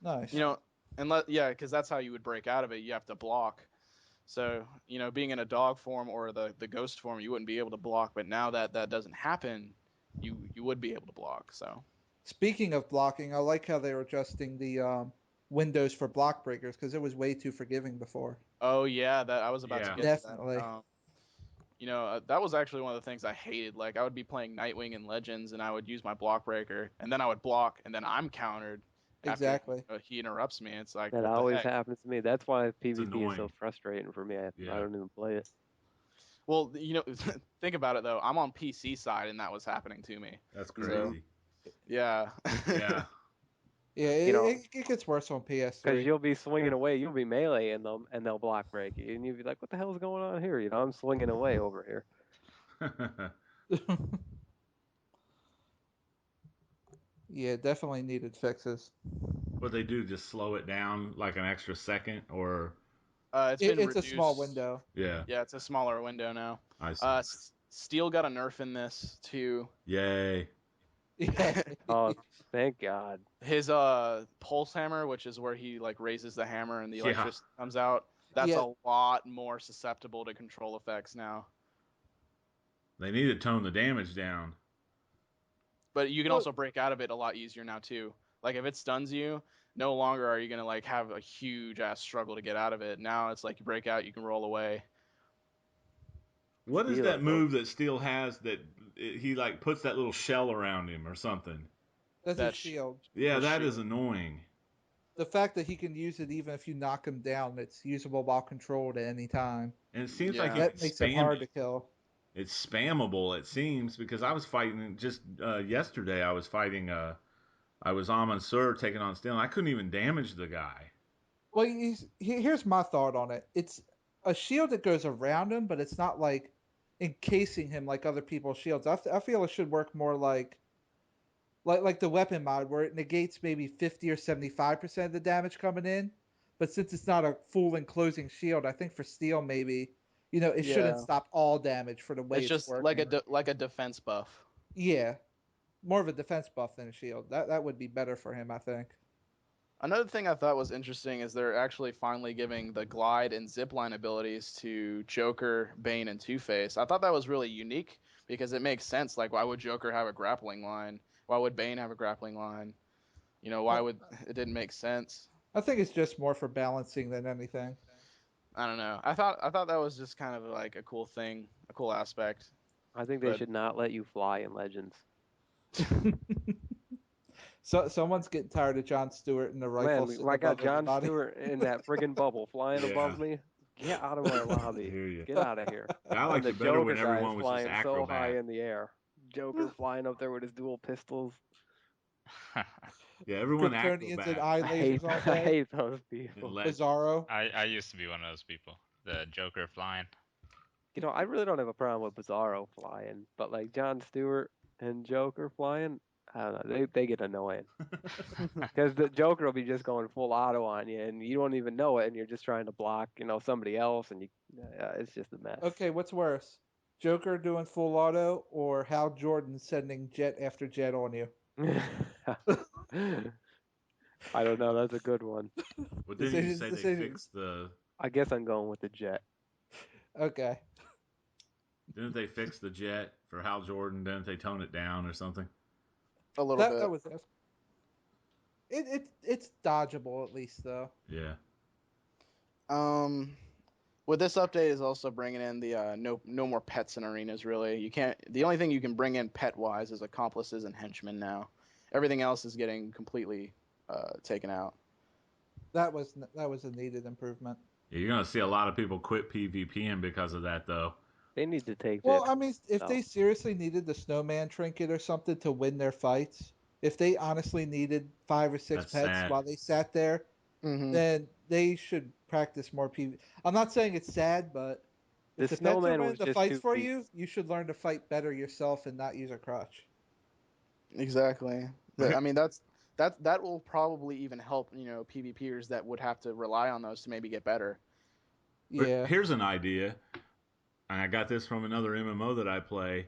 Nice. you know, because that's how you would break out of it. You have to block. So being in a dog form or the ghost form, you wouldn't be able to block. But now that that doesn't happen, you would be able to block. So Speaking of blocking, I like how they were adjusting the windows for block breakers because it was way too forgiving before. oh yeah, that I was about to Yeah. get to that. Definitely. That was actually one of the things I hated. Like I would be playing Nightwing and Legends, and I would use my block breaker, and then I would block, and then I'm countered after Exactly. he interrupts me. It's like, That what the always heck? happens to me. That's why It's PvP is so annoying. frustrating for me. I Yeah. don't even play it. Well, think about it though. I'm on PC side, and that was happening to me. That's So crazy. yeah, Yeah. Yeah, You know, it gets worse on because PS3. you'll be swinging away, you'll be melee and they'll block break you, and you'll be like, "What the hell's going on here?" I'm swinging away over here. Yeah, definitely needed fixes. What they do, just slow it down like an extra second, or it's been It's a small reduced. window. yeah, Yeah, it's a smaller window now. I see. Steel got a nerf in this too. Yay. Yeah. Oh, thank God. His pulse hammer, which is where he like raises the hammer and the Yeah. electricity comes out, that's Yeah, a lot more susceptible to control effects now. They need to tone the damage down. But you can well, also break out of it a lot easier now too. Like if it stuns you, no longer are you gonna like have a huge ass struggle to get out of it. Now it's like you break out, you can roll away. What is Steel, I that told move that Steel has that he like puts that little shell around him or something? that's his That sh- shield. Yeah, the that is shield. annoying. The fact that he can use it even if you knock him down, it's usable while controlled at any time. And it seems like you Yeah. can That makes him spam hard it. to kill. It's spammable, it seems, because I was fighting just yesterday. I was fighting. I was on Mansur taking on Steel, and I couldn't even damage the guy. Well, here's my thought on it. It's a shield that goes around him, but it's not like encasing him like other people's shields. I feel it should work more like the weapon mod where it negates maybe 50 or 75% of the damage coming in. But since it's not a full enclosing shield, I think for steel maybe it shouldn't Yeah. stop all damage for the way It's it's just like working. like a defense buff. Yeah, more of a defense buff than a shield. That would be better for him, I think. Another thing I thought was interesting is they're actually finally giving the glide and zipline abilities to Joker, Bane, and Two Face. I thought that was really unique because it makes sense. Like, why would Joker have a grappling line? Why would Bane have a grappling line? Why Uh, would it didn't make sense? I think it's just more for balancing than anything. I don't know. I thought that was just kind of like a cool thing, a cool aspect. I think they But should not let you fly in Legends. So someone's getting tired of John Stewart and the rifle Man, sitting I got above John everybody. Stewart in that friggin' bubble flying Yeah, above me. Get out of my I lobby. hear you. Get out of here. I And liked the it better Joker when guy is everyone was just flying so high acrobat. in the air. Joker flying up there with his dual pistols. Yeah, everyone Kryptonians and acrobat eye lasers all I day. hate those and people. legends. Bizarro. I used to be one of those people. The Joker flying. I really don't have a problem with Bizarro flying, but like John Stewart and Joker flying, I don't know, they get annoying. Because the Joker will be just going full auto on you, and you don't even know it, and you're just trying to block, somebody else, and it's just a mess. Okay, what's worse? Joker doing full auto or Hal Jordan sending jet after jet on you? I don't know. That's a good one. Well, didn't you Decisions, say they decisions. fixed the? I guess I'm going with the Jet. Okay. Didn't they fix the jet for Hal Jordan? Didn't they tone it down or something? a little That bit. was it. It's dodgeable at least though. Yeah. Um, With this update is also bringing in the no more pets in arenas. Really, you can't. The only thing you can bring in pet wise is accomplices and henchmen now. Everything else is getting completely taken out. That was a needed improvement. Yeah, you're gonna see a lot of people quit PvPing because of that, though. They need to take Well, the I mean, if no. they seriously needed the snowman trinket or something to win their fights, if they honestly needed 5 or 6 That's pets sad. while they sat there, Mm-hmm. then they should practice more PV. I'm not saying it's sad, but if The the pets are snowman winning was the just fights too for weak. you should learn to fight better yourself and not use a crutch. Exactly. I mean, that will probably even help PvPers that would have to rely on those to maybe get better. Yeah. Here's an idea, and I got this from another MMO that I play.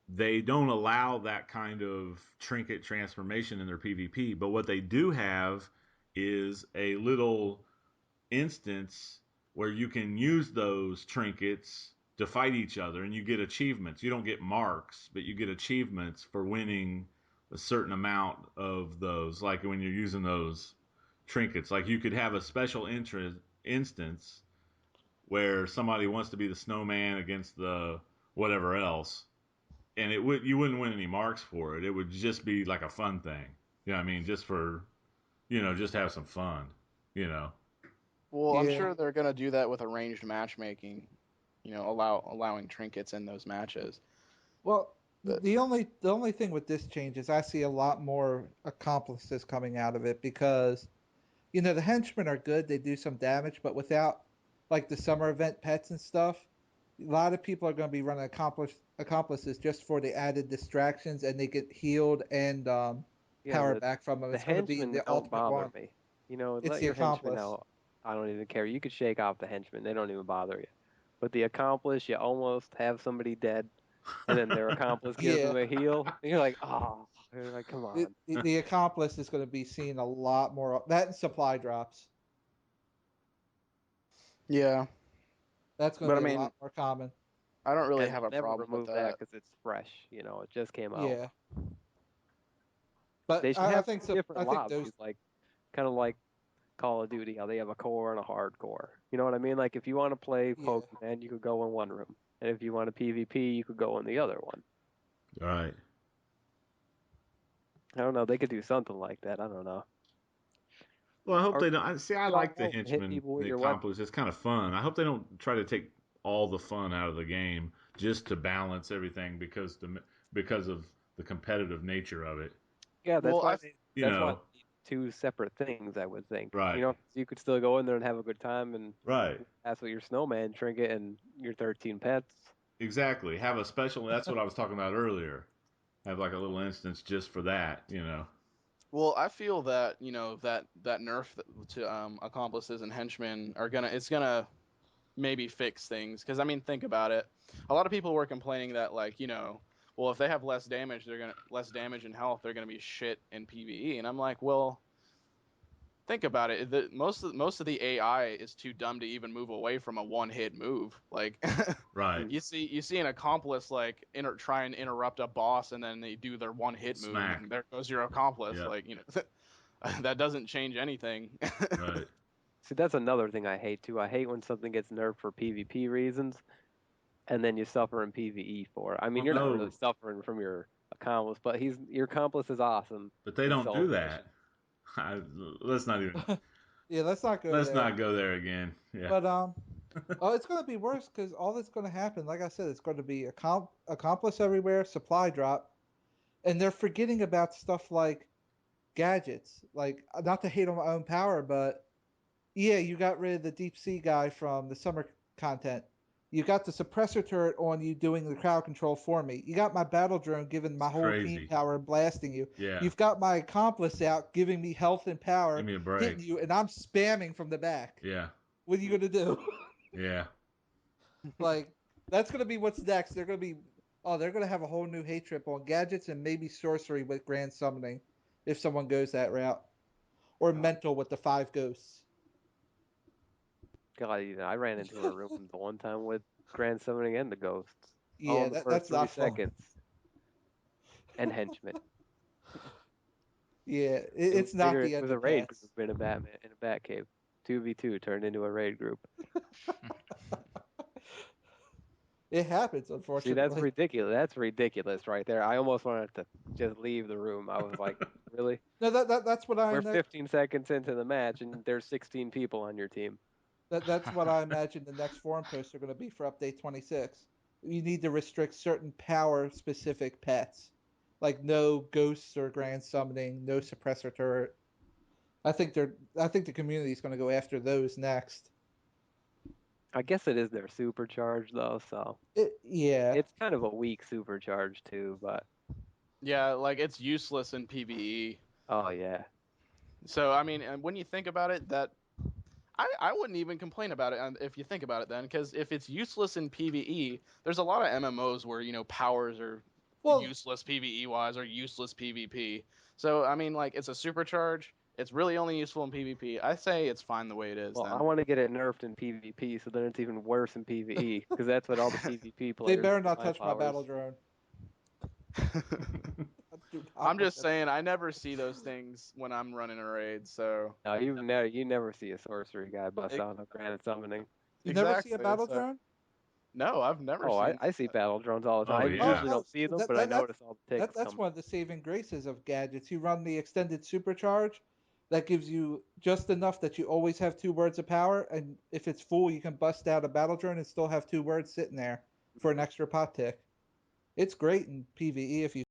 They don't allow that kind of trinket transformation in their PvP, but what they do have is a little instance where you can use those trinkets to fight each other and you get achievements. You don't get marks, but you get achievements for winning a certain amount of those, like when you're using those trinkets. Like you could have a special instance where somebody wants to be the snowman against the whatever else, and you wouldn't win any marks for it. It would just be like a fun thing. You know what I mean? Just for just have some fun. You know. Well, I'm Yeah. sure they're gonna do that with arranged matchmaking. Allowing trinkets in those matches. Well, But the only thing with this change is I see a lot more accomplices coming out of it because the henchmen are good, they do some damage, but without like the summer event pets and stuff, a lot of people are going to be running accomplices just for the added distractions, and they get healed and Yeah, power back from them. the It's going to be henchmen the don't ultimate bother one. me. It's Let the your henchmen accomplice. out. I don't even care. You could shake off the henchmen. They don't even bother you. But the accomplice, you almost have somebody dead, and then their accomplice gives Yeah, them a heal. And you're like, oh, you're like, come on. the accomplice is going to be seen a lot more. That and supply drops. yeah, That's going to but I be a mean, lot more common. I don't really And have they'll a never problem with remove that that. because it's fresh. It just came out. Yeah, but They should I have think two so. different I think those. lobbies, like kind of like Call of Duty, how they have a core and a hardcore. You know what I mean? Like if you want to play Yeah. Pokemon, you could go in one room, and if you want to PvP, you could go in the other one. Right. I don't know. They could do something like that. I don't know. Well, I hope Or they don't. See, I draw like the out and hit henchmen, people with the your weapon. accomplice. It's kind of fun. I hope they don't try to take all the fun out of the game just to balance everything because of the competitive nature of it. Yeah, Well, I You that's why know. they need two separate things. I would think. Right. 'Cause you could still go in there and have a good time, and Right. that's what your snowman trinket and your 13 pets. Exactly. Have a special. That's what I was talking about earlier. Have like a little instance just for that. You know. I feel that that nerf to accomplices and henchmen it's gonna maybe fix things because I mean think about it. A lot of people were complaining that well if they have less damage and health, they're gonna be shit in PVE, and I'm like, well, think about it. Most of the AI is too dumb to even move away from a one hit move. Like Right. Hmm. you see an accomplice like try and interrupt a boss, and then they do their one hit move, Smack. and there goes your accomplice. Yeah. Like that doesn't change anything. Right. See, that's another thing I hate too. I hate when something gets nerfed for PvP reasons, and then you suffer in PvE for it. I mean, Well, you're not really no, suffering from your accomplice, but your accomplice is awesome but they and don't so do efficient. that. I, let's not even. Yeah, let's not go Let's there. not go there again. Yeah. But oh, it's going to be worse because all that's going to happen, like I said, it's going to be accomplice everywhere, supply drop, and they're forgetting about stuff like gadgets. Like, not to hate on my own power, but yeah, you got rid of the deep sea guy from the summer content. You got the suppressor turret on you doing the crowd control for me. You got my battle drone giving It's my whole team crazy. power and blasting you. Yeah. You've got my accomplice out giving me health and Give power, me a break. hitting you, and I'm spamming from the back. Yeah. What are you gonna do? Yeah. Like, that's gonna be what's next. They're gonna have a whole new hate trip on gadgets and maybe sorcery with grand summoning, if someone goes that route, or Oh, mental with the 5 ghosts. God, I ran into a room the one time with Grand Summoning and the Ghosts, all Yeah, in the first that's three not fun. seconds, and henchmen. Yeah, It was it's not bigger. the It end was a of raid paths. group in a Batman in a Batcave. 2v2 turned into a raid group. It happens, See, that's unfortunately. ridiculous. That's ridiculous right there. I almost wanted to just leave the room. I was like, really? No, that's what I We're know. 15 seconds into the match, and there's 16 people on your team. That's what I imagine the next forum posts are going to be for update 26. You need to restrict certain power specific pets, like no ghosts or grand summoning, no suppressor turret. I think the community is going to go after those next. I guess it is their supercharge though, so Yeah. it's kind of a weak supercharge too. But Yeah, like it's useless in PvE. oh yeah, So I mean, and when you think about it, that I wouldn't even complain about it if you think about it then, because if it's useless in PvE, there's a lot of MMOs where powers are Well, useless PvE wise or useless PvP. So I mean, like it's a supercharge. It's really only useful in PvP. I say it's fine the way it is well, I then. want to get it nerfed in PvP, so then it's even worse in PvE because that's what all the PvP they players better use not my touch my battle powers. drone. Do not I'm want just them. saying, I never see those things when I'm running a raid. So No, you never see a sorcery guy bust e- out a granite summoning. You never see a exactly. battle So drone? no, I've never Oh, I, seen I see that. battle drones all the Oh time. I Oh, yeah. usually don't see them, that, but I that that's notice all the tickets that's come. one of the saving graces of gadgets. You run the extended supercharge, that gives you just enough that you always have 2 words of power, and if it's full, you can bust out a battle drone and still have 2 words sitting there for an extra pot tick. It's great in PvE if you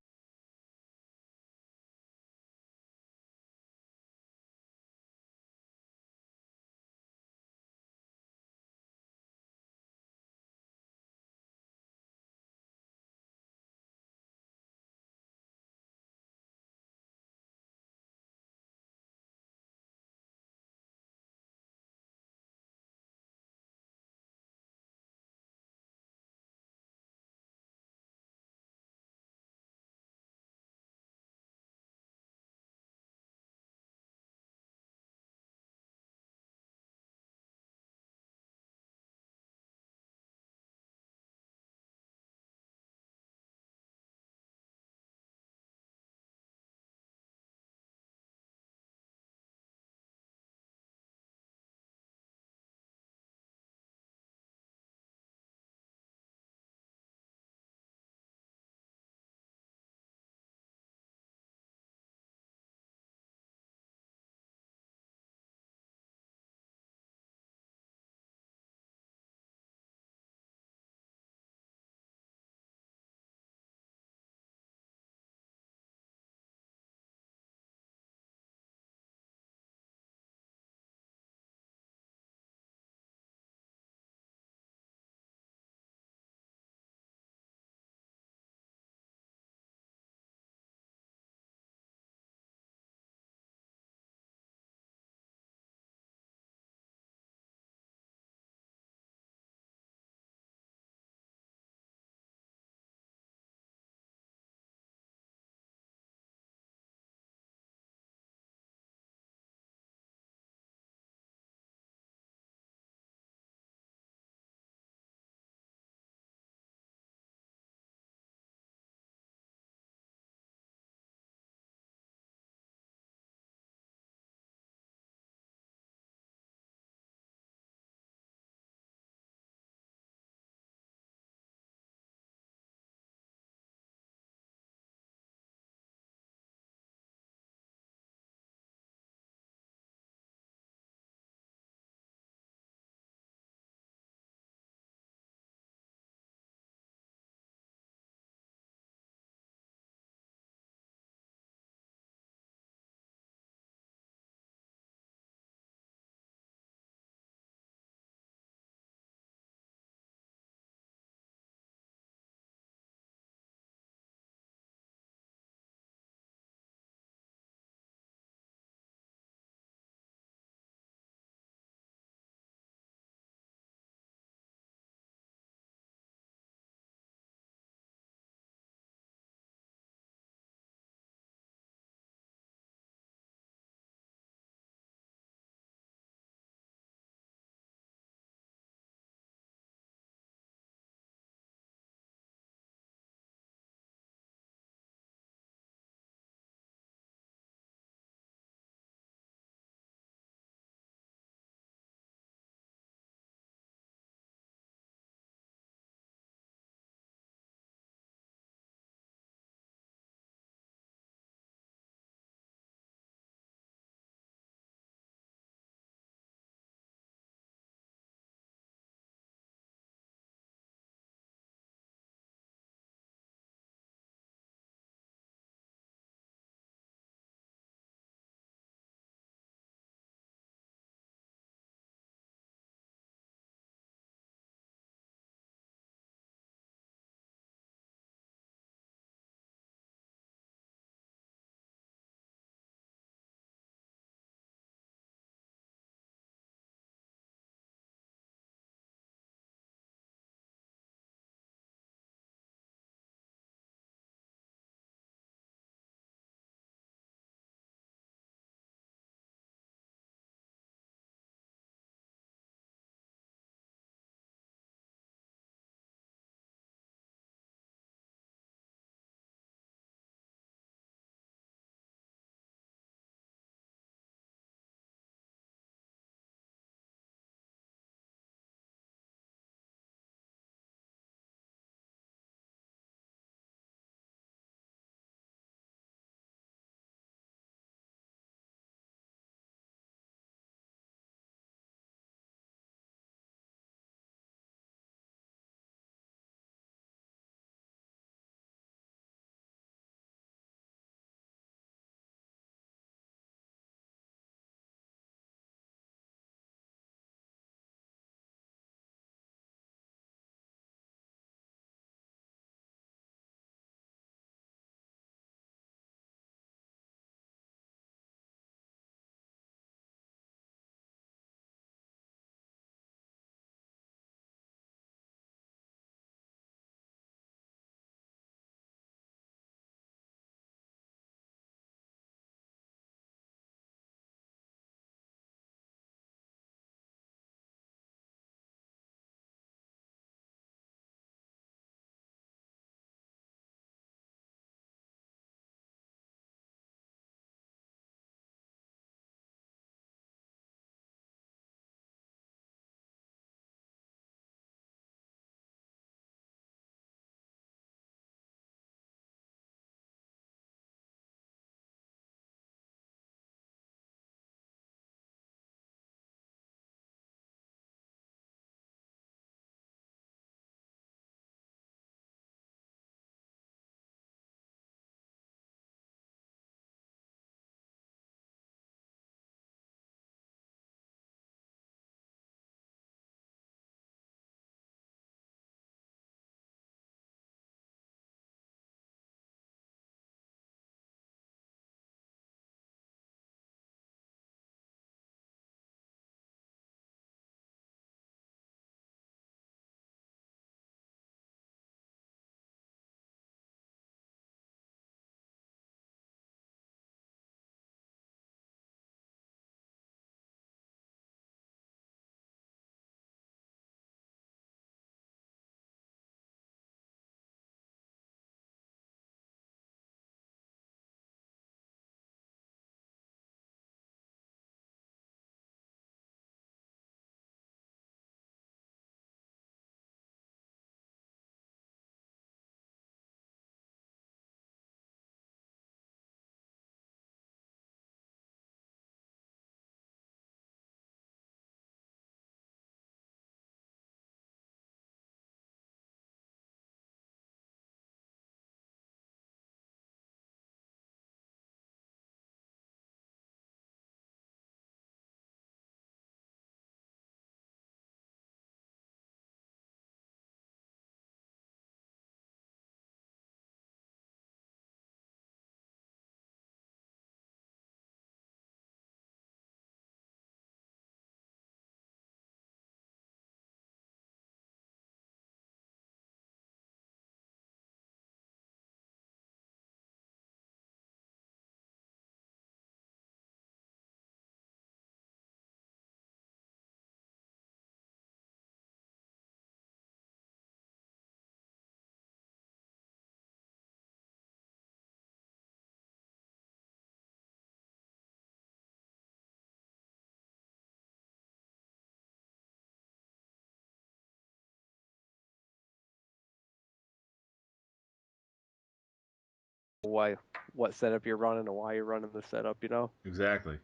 what setup you're running and why you're running the setup. Exactly.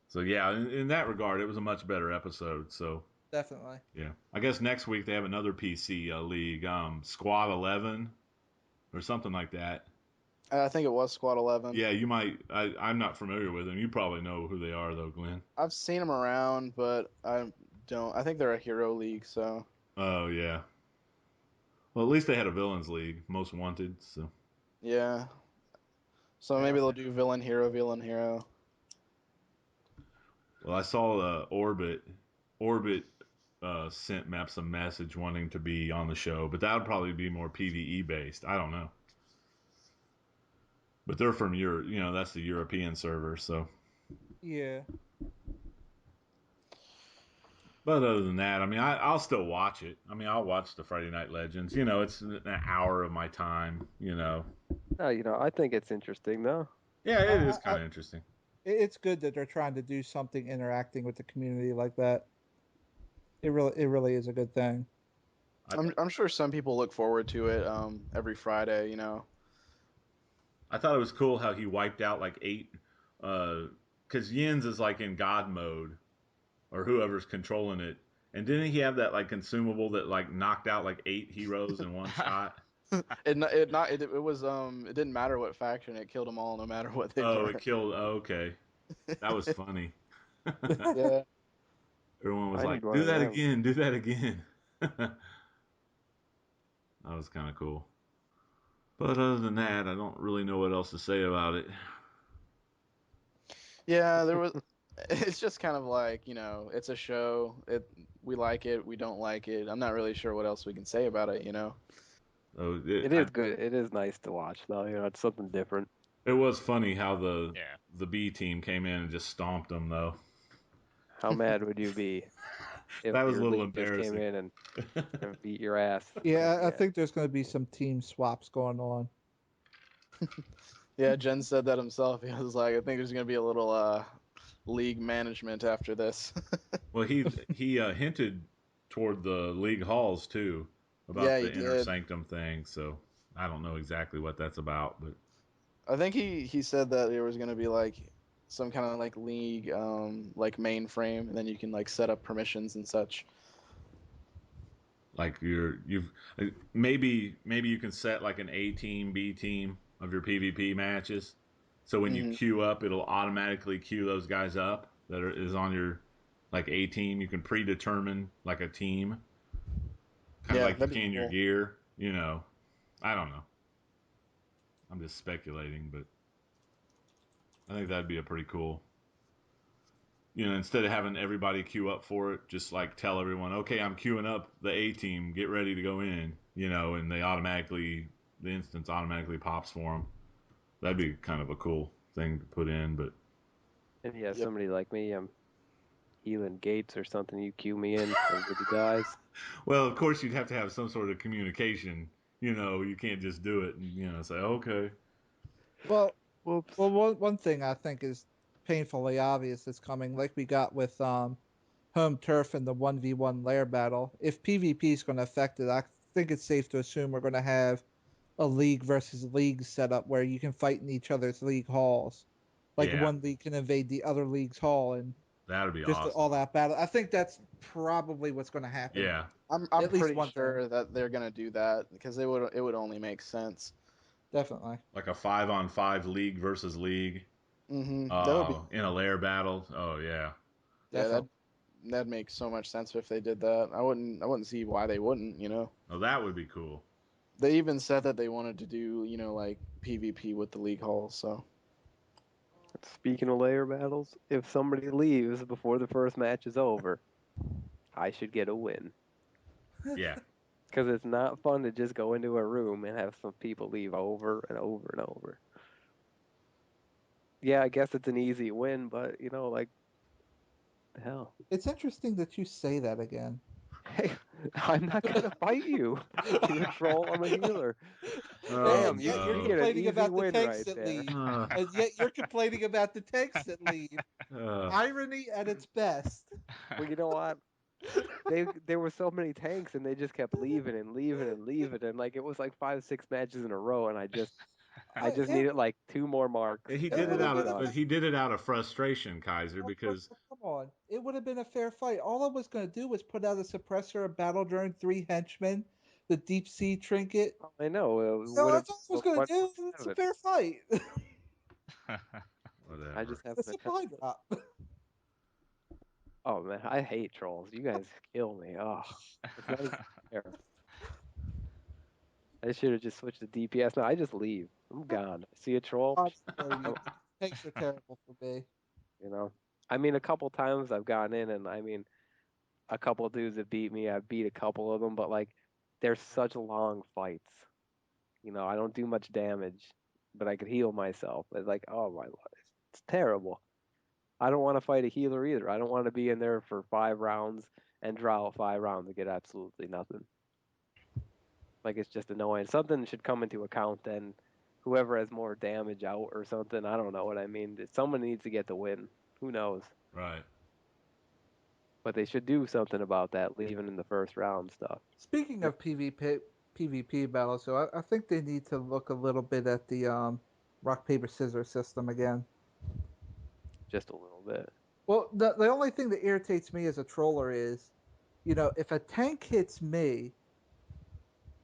So yeah, in that regard, it was a much better episode. So Definitely. yeah, I guess next week they have another PC league, Squad 11 or something like that. I think it was Squad 11. Yeah, you might. I'm not familiar with them. You probably know who they are though, Glenn. I've seen them around, but I don't. I think they're a hero league, so. Oh yeah. Well, at least they had a villains league, most wanted. So Yeah. So Yeah. maybe they'll do villain hero, villain hero. well, I saw Orbit. Orbit sent Maps a message wanting to be on the show, but that would probably be more PVE based. I don't know. But they're from Europe. That's the European server. So, Yeah. but other than that, I mean, I'll still watch it. I mean, I'll watch the Friday Night Legends. It's an hour of my time. I think it's interesting though. Yeah, it is I, kind of interesting. it's good that they're trying to do something interacting with the community like that. It really is a good thing. I'm sure some people look forward to it every Friday, I thought it was cool how he wiped out like 8, because Yin's is like in God mode, or whoever's controlling it. And didn't he have that like consumable that like knocked out like 8 heroes in one shot? it didn't matter what faction, it killed them all no matter what they Oh, were. it killed. Oh, okay, that was funny. Yeah. Everyone was I need like, one "Do of that them. again, do that again." That was kind of cool. But other than that, I don't really know what else to say about it. Yeah, there was it's just kind of like, it's a show. We like it, we don't like it. I'm not really sure what else we can say about it. So It is good. It is nice to watch though. It's something different. it was funny how the Yeah. the B team came in and just stomped them though. How mad would you be if That was a your little league just came embarrassing. in and beat your ass? Yeah, I Yeah. think there's going to be some team swaps going on. Yeah, Jen said that himself. He was like, I think there's gonna be a little league management after this. Well, he hinted toward the league halls too about Yeah, he the inner did. sanctum thing. So I don't know exactly what that's about, but I think he said that there was gonna be like some kind of like league like mainframe, and then you can like set up permissions and such. like you've maybe you can set like an A team, B team of your PvP matches. So when you Hmm. queue up, it'll automatically queue those guys up is on your like A team. You can predetermine like a team, kind of Yeah, like you that'd be can your cool. gear. I don't know. I'm just speculating, but I think that'd be a pretty cool. Instead of having everybody queue up for it, just like tell everyone, okay, I'm queuing up the A team, get ready to go in. And the instance automatically pops for them. That'd be kind of a cool thing to put in, but And yeah, Yep. somebody like me, I'm healing gates or something. You cue me in, everybody dies. well, of course you'd have to have some sort of communication. You can't just do it and say okay. Well, Whoops. one thing I think is painfully obvious that's coming, like we got with home turf and the 1v1 lair battle. If PvP is going to affect it, I think it's safe to assume we're going to have a league versus league setup where you can fight in each other's league halls. Like Yeah, one league can invade the other league's hall and that'd be just awesome. all that battle. I think that's probably what's going to happen. Yeah, I'm At least pretty one thing, sure that they're gonna do that because it would only make sense. definitely, like a 5-on-5 league versus league. That would be In a lair battle. Oh yeah. yeah definitely. that'd make so much sense if they did that. I wouldn't see why they wouldn't. Oh, that would be cool. They even said that they wanted to do like PvP with the league halls. So Speaking of layer battles, if somebody leaves before the first match is over, I should get a win. Yeah. Because it's not fun to just go into a room and have some people leave over and over and over. Yeah, I guess it's an easy win, but like, the hell. It's interesting that you say that again. Hey, I'm not gonna fight you. You're a troll, I'm a healer. Oh And Bam, yet you're you no. get an complaining easy about the win tanks right that there. leave. Uh, And yet you're complaining about the tanks that leave. uh, Irony at its best. Well, you know what? There were so many tanks, and they just kept leaving and leaving and leaving, and like it was like 5, 6 matches in a row, and I just It, needed like 2 more marks, He it did and it would then have I was out, been but done. he did it out of frustration, Kaiser, because come on. It would have been a fair fight. All I was going to do was put out a suppressor, a battle drone, 3 henchmen, the deep sea trinket. I know it No, would have that's all I was been going to one do. for It's a 7. fair fight. I whatever. just The happened to come. supply drop. Oh man, I hate trolls. You guys kill me. Oh, it's not even fair. I should have just switched to DPS. No, I just leave. I'm gone. See a troll, I'm sorry, I'm- tanks are terrible for me. you know. I mean, a couple times I've gone in, and I mean, a couple dudes have beat me. I've beat a couple of them, but like, they're such long fights. I don't do much damage, but I could heal myself. It's like, oh my lord, it's terrible. I don't want to fight a healer either. I don't want to be in there for 5 rounds and draw out 5 rounds and get absolutely nothing. Like it's just annoying. Something should come into account then. Whoever has more damage out or something. I don't know what I mean. Someone needs to get the win. Who knows? Right. But they should do something about that, leaving in the first round stuff. Speaking of PvP battles, so I think they need to look a little bit at the rock paper scissors system again. Just a little bit. Well, the only thing that irritates me as a troller is, if a tank hits me,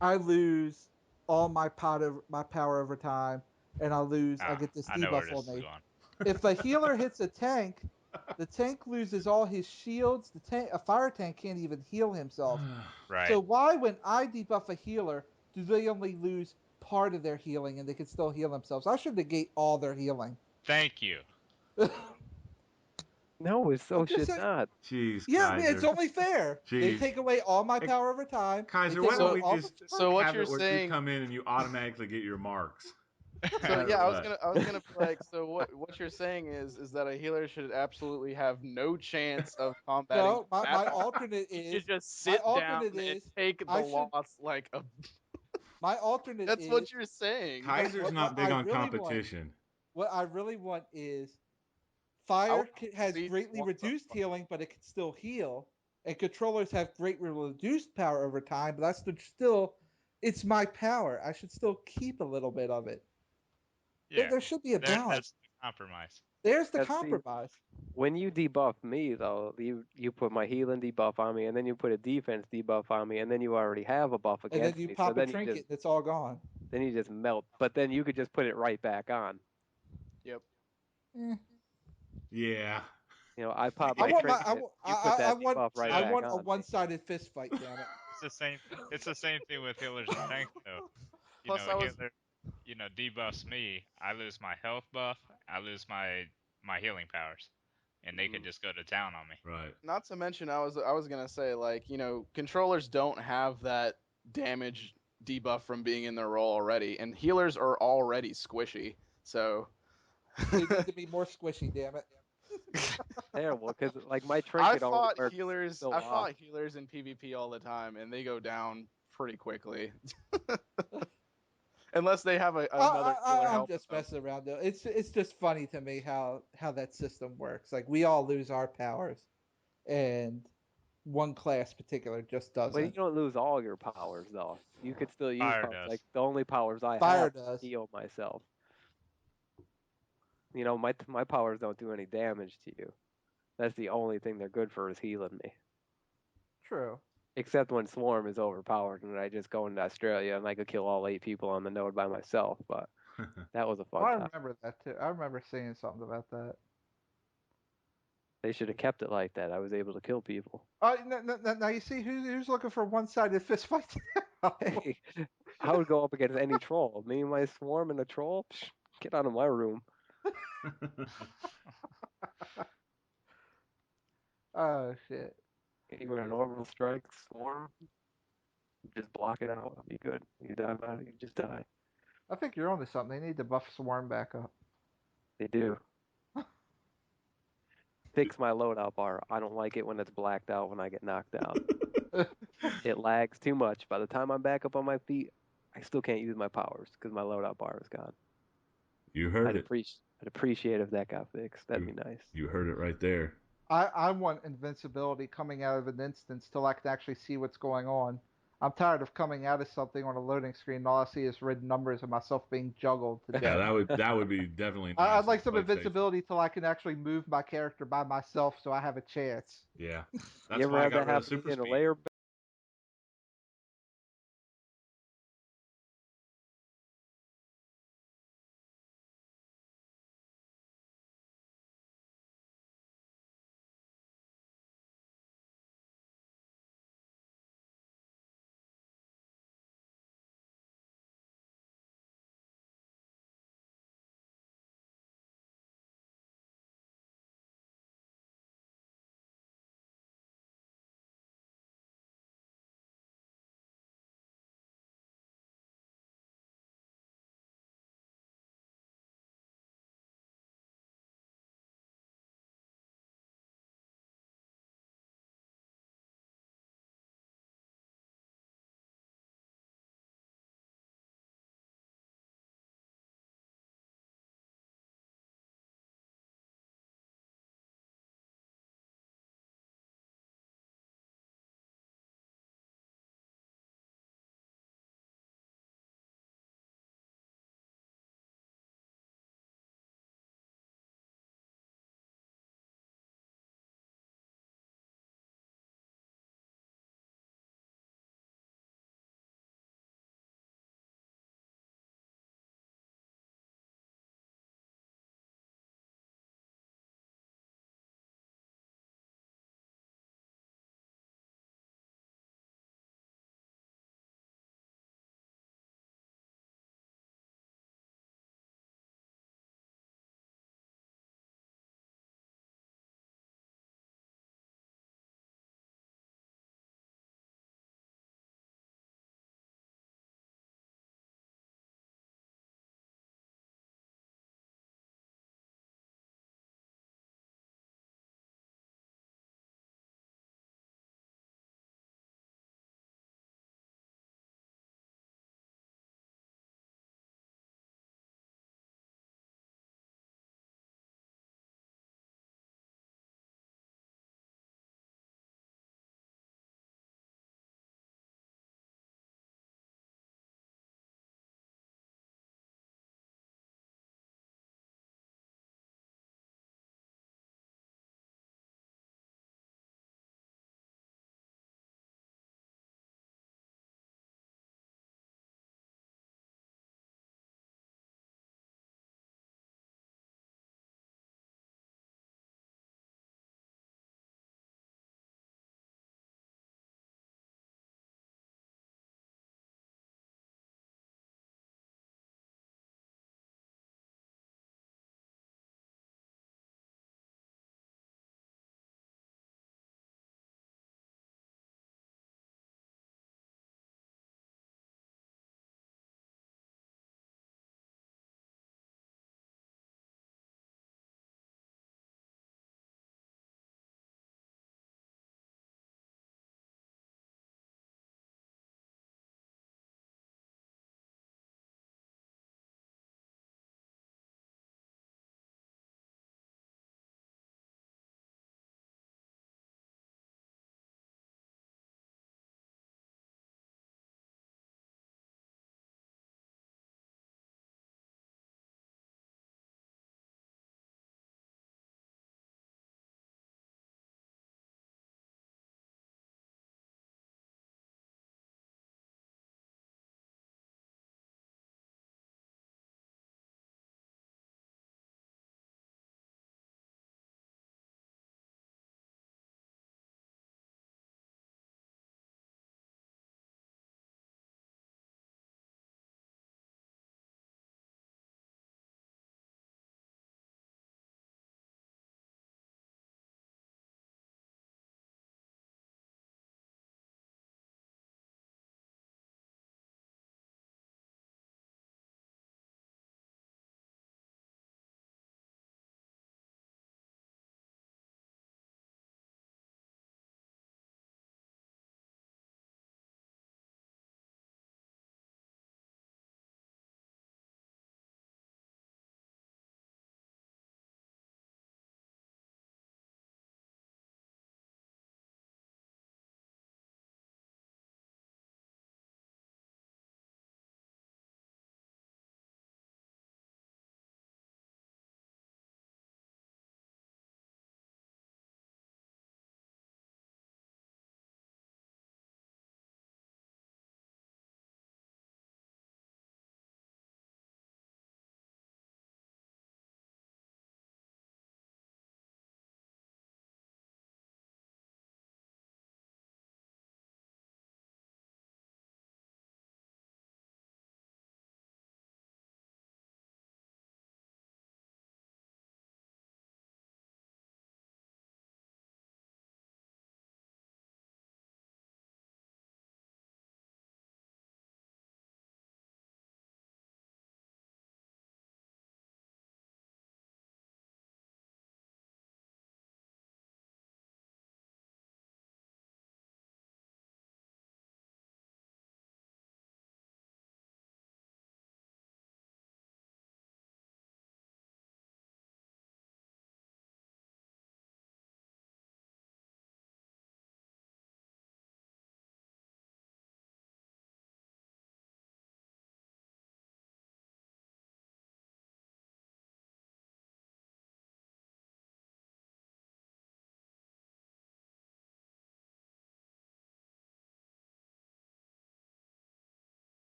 I lose all my power over time, and I Ah, get this I know where debuff on this is me. going. If a healer hits a tank, the tank loses all his shields. A fire tank can't even heal himself. Right. So why, when I debuff a healer, do they only lose part of their healing and they can still heal themselves? I should negate all their healing. Thank you. No, it so I'm just should saying. not. Jeez, Yeah, I mean, it's Kaiser. only fair. They Jeez. take away all my Hey, power over time. They Kaiser, take why don't away So we all my just so what have you're it where you saying come in and you automatically get your marks, no so matter yeah, what? I was gonna be like, so what you're saying is that a healer should absolutely have no chance of combating No, my, at my all. alternate He should is just my sit down alternate and is take the I should loss like a. my alternate That's is what you're saying. Kaiser's not big on competition. what I really want is fire I has see greatly once reduced healing, but it can still heal, and controllers have greatly reduced power over time, but still it's my power. I should still keep a little bit of it. Yeah. There should be a balance. That's the compromise. There's the See, compromise. when you debuff me though, you put my healing debuff on me, and then you put a defense debuff on me, and then you already have a buff And then against you me. So pop a trinket and it's all gone. then you just melt. But then you could just put it right back on. Yep. Eh. Yeah. I pop I my want my trinket, you put that want debuff right So back a on one me. sided fist fight. Damn it! it's the same. It's the same thing with healers and tanks, though. Plus, A I was healer, debuffs me. I lose my health buff. I lose my healing powers, and they could just go to town on me. Right. not to mention I was gonna say, like, controllers don't have that damage debuff from being in their role already, and healers are already squishy. So They need to be more squishy. Damn it! Terrible, because like my trinket only works so I often. fought healers in PvP all the time, and they go down pretty quickly, unless they have another healer I'm helping just them. messing around though. It's just funny to me how that system works. Like we all lose our powers, and one class particular just Well, you doesn't. don't lose all your powers though. You could still use Fire powers. Like does. the only powers I Fire have does. heal myself. My powers don't do any damage to you. That's the only thing they're good for is healing me. True. Except when Swarm is overpowered and I just go into Australia and I could kill all 8 people on the node by myself. But that was a Oh, fun I time. remember that too. I remember saying something about that. They should have kept it like that. I was able to kill people. Now you see who's looking for one sided fist fight. Hey, I would go up against any troll. Me and my Swarm and a troll. Psh, get out of my room. Oh shit! Even an orbital strike, Swarm, just block it out. It'll be good. You die about it, you just die. I think you're onto something. They need to buff Swarm back up. They do. Fix my loadout bar. I don't like it when it's blacked out when I get knocked down. It lags too much. By the time I'm back up on my feet, I still can't use my powers because my loadout bar is gone. You heard it. I'd appreciate if that got fixed. That'd You be nice. you heard it right there. I want invincibility coming out of an instance till I can actually see what's going on. I'm tired of coming out of something on a loading screen and all I see is red numbers and myself being juggled to Yeah, death. that would be definitely nice. I'd like some like safety. invincibility till I can actually move my character by myself so I have a chance. Yeah, You that's ever why I have got that rid of happen super in a speed. layer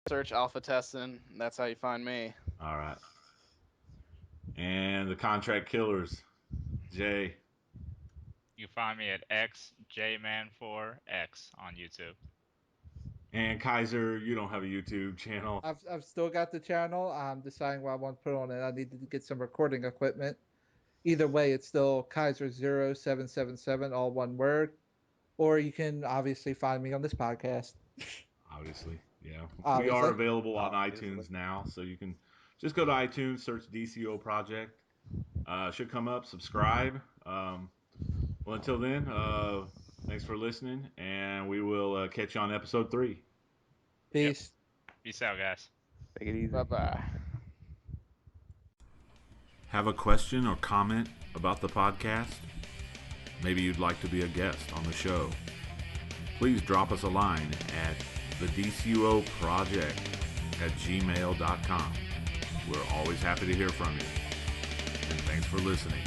Search alpha testing. That's how you find me. All right. And the contract killers, Jay. You can find me at xjman4x on YouTube. And Kaiser, you don't have a YouTube channel. I've still got the channel. I'm deciding what I want to put on it. I need to get some recording equipment. Either way, it's still Kaiser0777, all one word. Or you can obviously find me on this podcast. Obviously, yeah. We are Obviously. available on iTunes now, so you can just go to iTunes, search DCO Project. Should come up, subscribe. Well, until then, thanks for listening, and we will catch you on episode 3. Peace. Peace out, guys. Take it easy. Bye bye. Have a question or comment about the podcast? Maybe you'd like to be a guest on the show. Please drop us a line at thedcuoproject@gmail.com. We're always happy to hear from you. And thanks for listening.